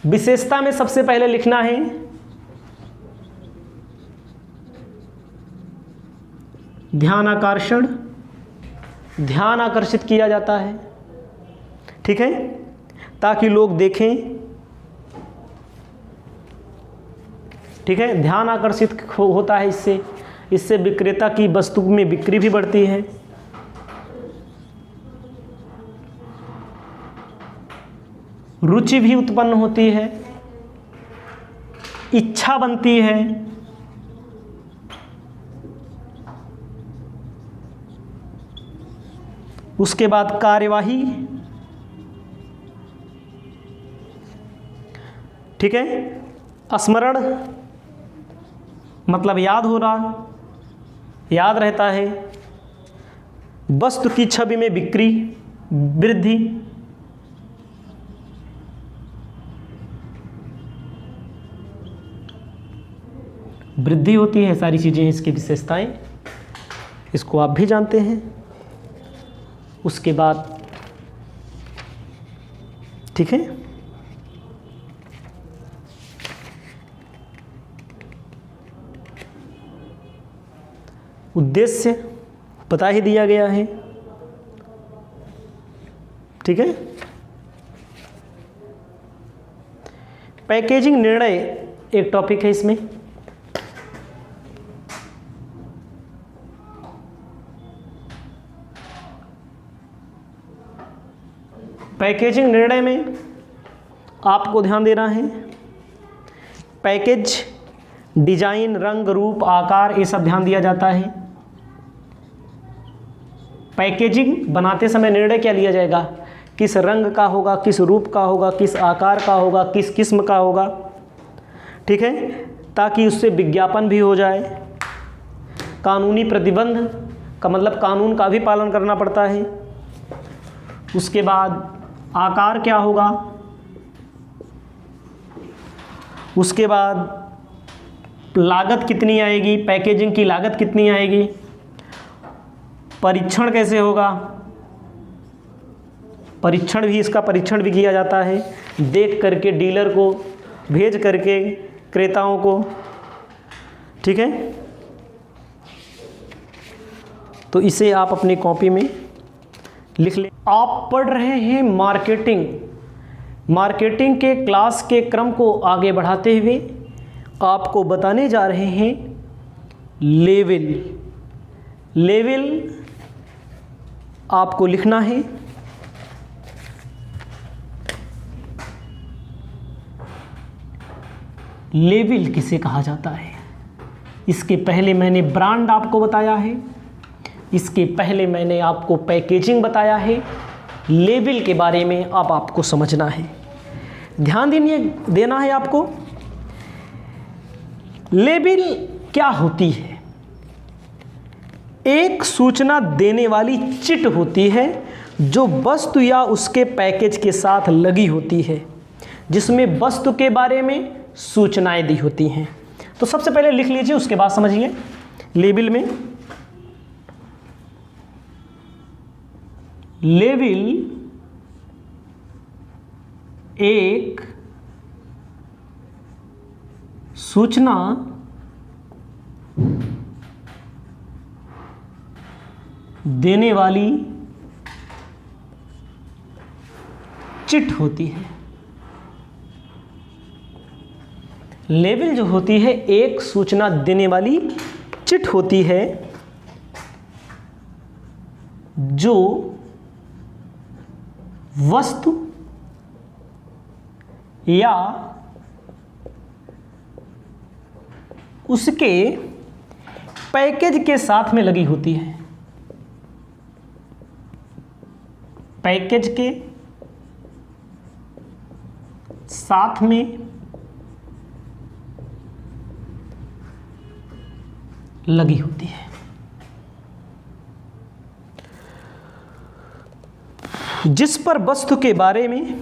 विशेषता में सबसे पहले लिखना है ध्यान आकर्षण, ध्यान आकर्षित किया जाता है, ठीक है, ताकि लोग देखें, ठीक है। ध्यान आकर्षित होता है इससे विक्रेता की वस्तु में बिक्री भी बढ़ती है। रुचि भी उत्पन्न होती है, इच्छा बनती है, उसके बाद कार्यवाही, ठीक है, स्मरण मतलब याद हो रहा, याद रहता है, वस्तु की छवि में बिक्री वृद्धि, वृद्धि होती है। सारी चीज़ें इसकी विशेषताएं, इसको आप भी जानते हैं। उसके बाद ठीक है, उद्देश्य पता ही दिया गया है, ठीक है। पैकेजिंग निर्णय एक टॉपिक है इसमें। पैकेजिंग निर्णय में आपको ध्यान देना है, पैकेज डिजाइन, रंग, रूप, आकार, ये सब ध्यान दिया जाता है। पैकेजिंग बनाते समय निर्णय क्या लिया जाएगा, किस रंग का होगा, किस रूप का होगा, किस आकार का होगा, किस किस्म का होगा, ठीक है, ताकि उससे विज्ञापन भी हो जाए। कानूनी प्रतिबंध का मतलब कानून का भी पालन करना पड़ता है। उसके बाद आकार क्या होगा, उसके बाद लागत कितनी आएगी, पैकेजिंग की लागत कितनी आएगी, परीक्षण कैसे होगा, परीक्षण भी, इसका परीक्षण भी किया जाता है, देख करके डीलर को भेज करके क्रेताओं को, ठीक है। तो इसे आप अपनी कॉपी में लिख लें। आप पढ़ रहे हैं मार्केटिंग। मार्केटिंग के क्लास के क्रम को आगे बढ़ाते हुए आपको बताने जा रहे हैं लेवल। लेवल आपको लिखना है, लेवल किसे कहा जाता है। इसके पहले मैंने ब्रांड आपको बताया है, इसके पहले मैंने आपको पैकेजिंग बताया है। लेवल के बारे में अब आपको समझना है, ध्यान देना है आपको। लेबल क्या होती है, एक सूचना देने वाली चिट होती है जो वस्तु या उसके पैकेज के साथ लगी होती है, जिसमें वस्तु के बारे में सूचनाएं दी होती हैं। तो सबसे पहले लिख लीजिए, उसके बाद समझिए। लेबल में लेबल एक सूचना देने वाली चिट होती है। लेबल जो होती है एक सूचना देने वाली चिट होती है जो वस्तु या उसके पैकेज के साथ में लगी होती है। पैकेज के साथ में लगी होती है। जिस पर वस्तु के बारे में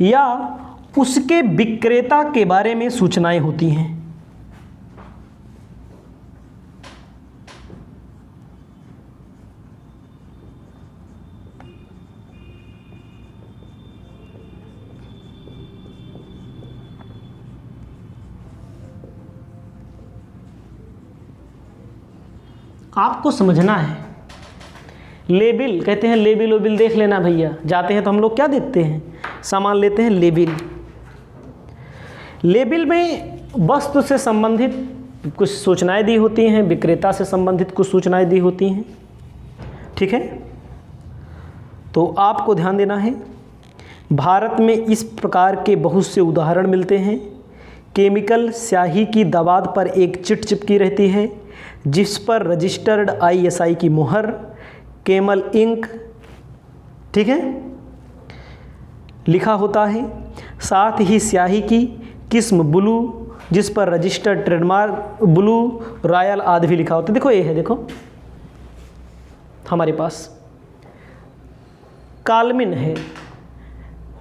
या उसके विक्रेता के बारे में सूचनाएं होती हैं। आपको समझना है, लेबिल कहते हैं, लेबिल वेबिल देख लेना भैया। जाते हैं तो हम लोग क्या देखते हैं, सामान लेते हैं, लेबिल। लेबिल में वस्तु से संबंधित कुछ सूचनाएं दी होती हैं, विक्रेता से संबंधित कुछ सूचनाएं दी होती हैं। ठीक है, तो आपको ध्यान देना है, भारत में इस प्रकार के बहुत से उदाहरण मिलते हैं। केमिकल स्याही की दवात पर एक चिट चिपकी रहती है जिस पर रजिस्टर्ड ISI की मुहर, केमल इंक, ठीक है, लिखा होता है। साथ ही स्याही की किस्म ब्लू जिस पर रजिस्टर्ड ट्रेडमार्क ब्लू रॉयल आदि भी लिखा होता है। देखो ये है, देखो हमारे पास कालमिन है,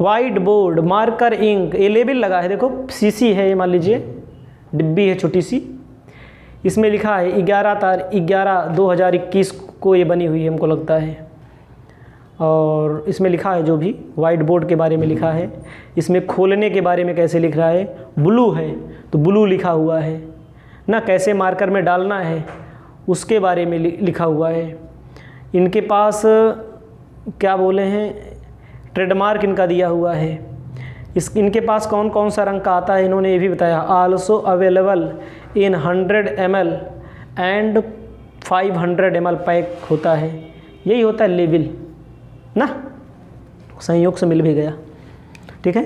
वाइट बोर्ड, मार्कर इंक, ये लेबल लगा है। देखो सीसी है, ये मान लीजिए डिब्बी है छोटी सी, इसमें लिखा है 11/11/2021 को ये बनी हुई है हमको लगता है। और इसमें लिखा है जो भी वाइट बोर्ड के बारे में लिखा है। इसमें खोलने के बारे में कैसे लिख रहा है, ब्लू है तो ब्लू लिखा हुआ है ना, कैसे मार्कर में डालना है उसके बारे में लिखा हुआ है। इनके पास क्या बोले हैं, ट्रेडमार्क इनका दिया हुआ है। इनके पास कौन कौन सा रंग का आता है इन्होंने ये भी बताया। Also available in 100 ml and 500 ml pack होता है। यही होता है लेबिल ना, संयोग से मिल भी गया। ठीक है,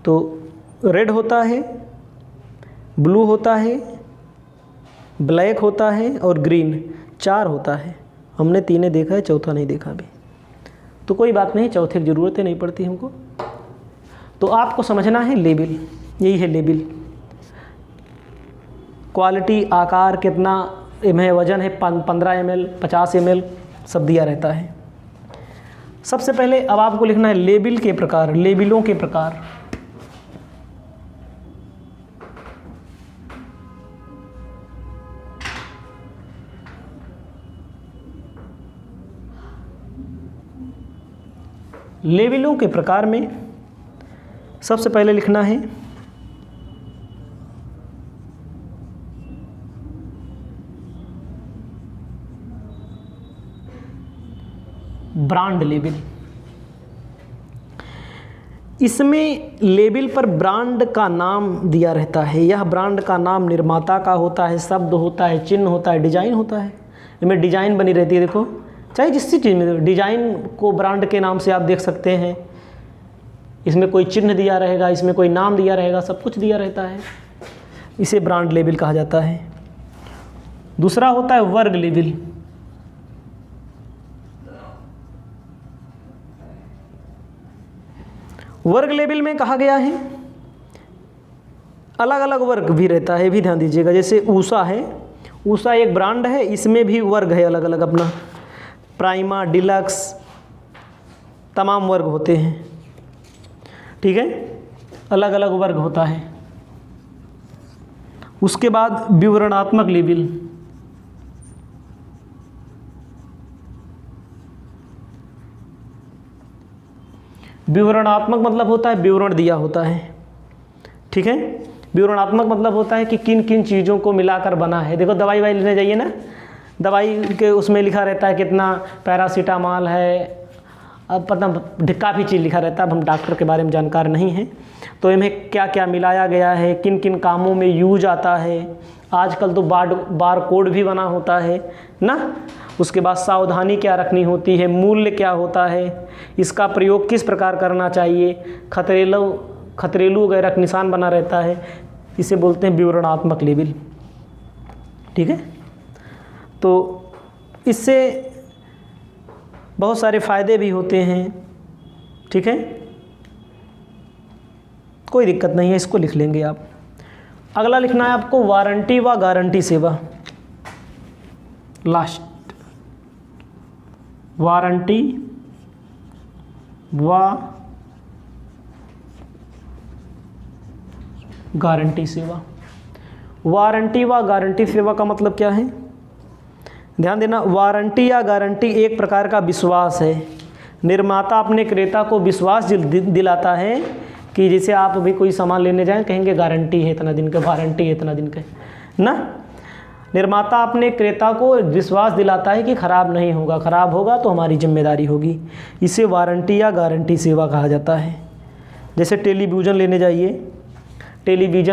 तो रेड होता है, ब्लू होता है, ब्लैक होता है और ग्रीन, 4 होता है। हमने 3 देखा है, चौथा नहीं देखा अभी, तो कोई बात नहीं, चौथे की ज़रूरत नहीं पड़ती हमको। तो आपको समझना है लेबिल, यही है लेबिल। क्वालिटी, आकार कितना है, वजन है 15 ml, 50 ml सब दिया रहता है। सबसे पहले अब आपको लिखना है लेबिल के प्रकार, लेबिलों के प्रकार। लेबिलों के प्रकार में सबसे पहले लिखना है ब्रांड लेबिल। इसमें लेबिल पर ब्रांड का नाम दिया रहता है। यह ब्रांड का नाम निर्माता का होता है, शब्द होता है, चिन्ह होता है, डिजाइन होता है। इसमें डिजाइन बनी रहती है, देखो चाहे जिस चीज़ में डिजाइन को ब्रांड के नाम से आप देख सकते हैं। इसमें कोई चिन्ह दिया रहेगा, इसमें कोई नाम दिया रहेगा, सब कुछ दिया रहता है। इसे ब्रांड लेबिल कहा जाता है। दूसरा होता है वर्ग लेबिल। वर्ग लेबिल में कहा गया है, अलग अलग वर्ग भी रहता है, भी ध्यान दीजिएगा। जैसे ऊषा है, ऊषा एक ब्रांड है, इसमें भी वर्ग है अलग अलग अपना, प्राइमा, डिलक्स, तमाम वर्ग होते हैं। ठीक है, अलग अलग वर्ग होता है। उसके बाद विवरणात्मक लेबिल। विवरणात्मक मतलब होता है विवरण दिया होता है। ठीक है, विवरणात्मक मतलब होता है कि किन किन चीज़ों को मिलाकर बना है। देखो दवाई वाई लेने जाइए ना, दवाई के उसमें लिखा रहता है कितना पैरासीटामॉल है, अब पता काफ़ी चीज़ लिखा रहता है। अब हम डॉक्टर के बारे में जानकार नहीं हैं, तो इनमें क्या क्या मिलाया गया है, किन किन कामों में यूज आता है। आजकल तो बार कोड भी बना होता है ना। उसके बाद सावधानी क्या रखनी होती है, मूल्य क्या होता है, इसका प्रयोग किस प्रकार करना चाहिए, खतरेलू वगैरह निशान बना रहता है। इसे बोलते हैं विवरणात्मक लेबिल। ठीक है, तो इससे बहुत सारे फ़ायदे भी होते हैं। ठीक है, कोई दिक्कत नहीं है, इसको लिख लेंगे आप। अगला लिखना है आपको वारंटी व गारंटी सेवा। लास्ट, वारंटी व गारंटी सेवा। वारंटी व गारंटी सेवा का मतलब क्या है? ध्यान देना, वारंटी या गारंटी एक प्रकार का विश्वास है। निर्माता अपने क्रेता को विश्वास दिलाता है कि जैसे आप अभी कोई सामान लेने जाएं, कहेंगे गारंटी है इतना दिन का, वारंटी है इतना दिन का ना। निर्माता अपने क्रेता को विश्वास दिलाता है कि ख़राब नहीं होगा, ख़राब होगा तो हमारी जिम्मेदारी होगी। इसे वारंटी या गारंटी सेवा कहा जाता है। जैसे टेलीविज़न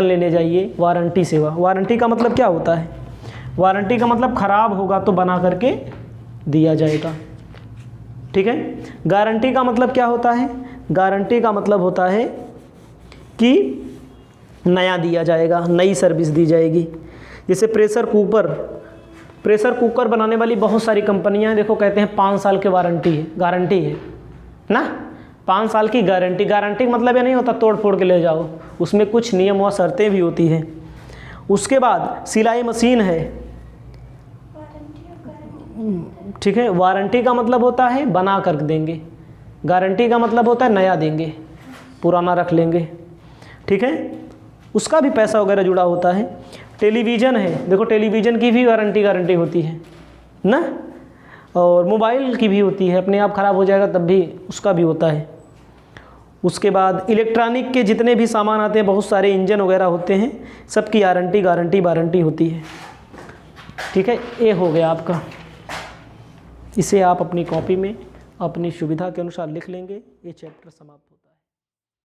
लेने जाइए, वारंटी सेवा। वारंटी का मतलब क्या होता है? वारंटी का मतलब ख़राब होगा तो बना करके दिया जाएगा, ठीक है। गारंटी का मतलब क्या होता है? गारंटी का मतलब होता है कि नया दिया जाएगा, नई सर्विस दी जाएगी। जैसे प्रेशर कुकर बनाने वाली बहुत सारी कंपनियां हैं, देखो कहते हैं 5 साल की गारंटी है ना, 5 साल की गारंटी। गारंटी मतलब ये नहीं होता तोड़ फोड़ के ले जाओ, उसमें कुछ नियम व शर्तें भी होती हैं। उसके बाद सिलाई मशीन है, ठीक है। वारंटी का मतलब होता है बना कर देंगे, गारंटी का मतलब होता है नया देंगे, पुराना रख लेंगे, ठीक है। उसका भी पैसा वगैरह जुड़ा होता है। टेलीविज़न है, देखो टेलीविज़न की भी गारंटी होती है ना, और मोबाइल की भी होती है, अपने आप ख़राब हो जाएगा तब भी उसका भी होता है। उसके बाद इलेक्ट्रॉनिक के जितने भी सामान आते हैं, बहुत सारे इंजन वगैरह होते हैं, सबकी वारंटी होती है, ठीक है। ये हो गया आपका। इसे आप अपनी कॉपी में अपनी सुविधा के अनुसार लिख लेंगे। ये चैप्टर समाप्त होता है।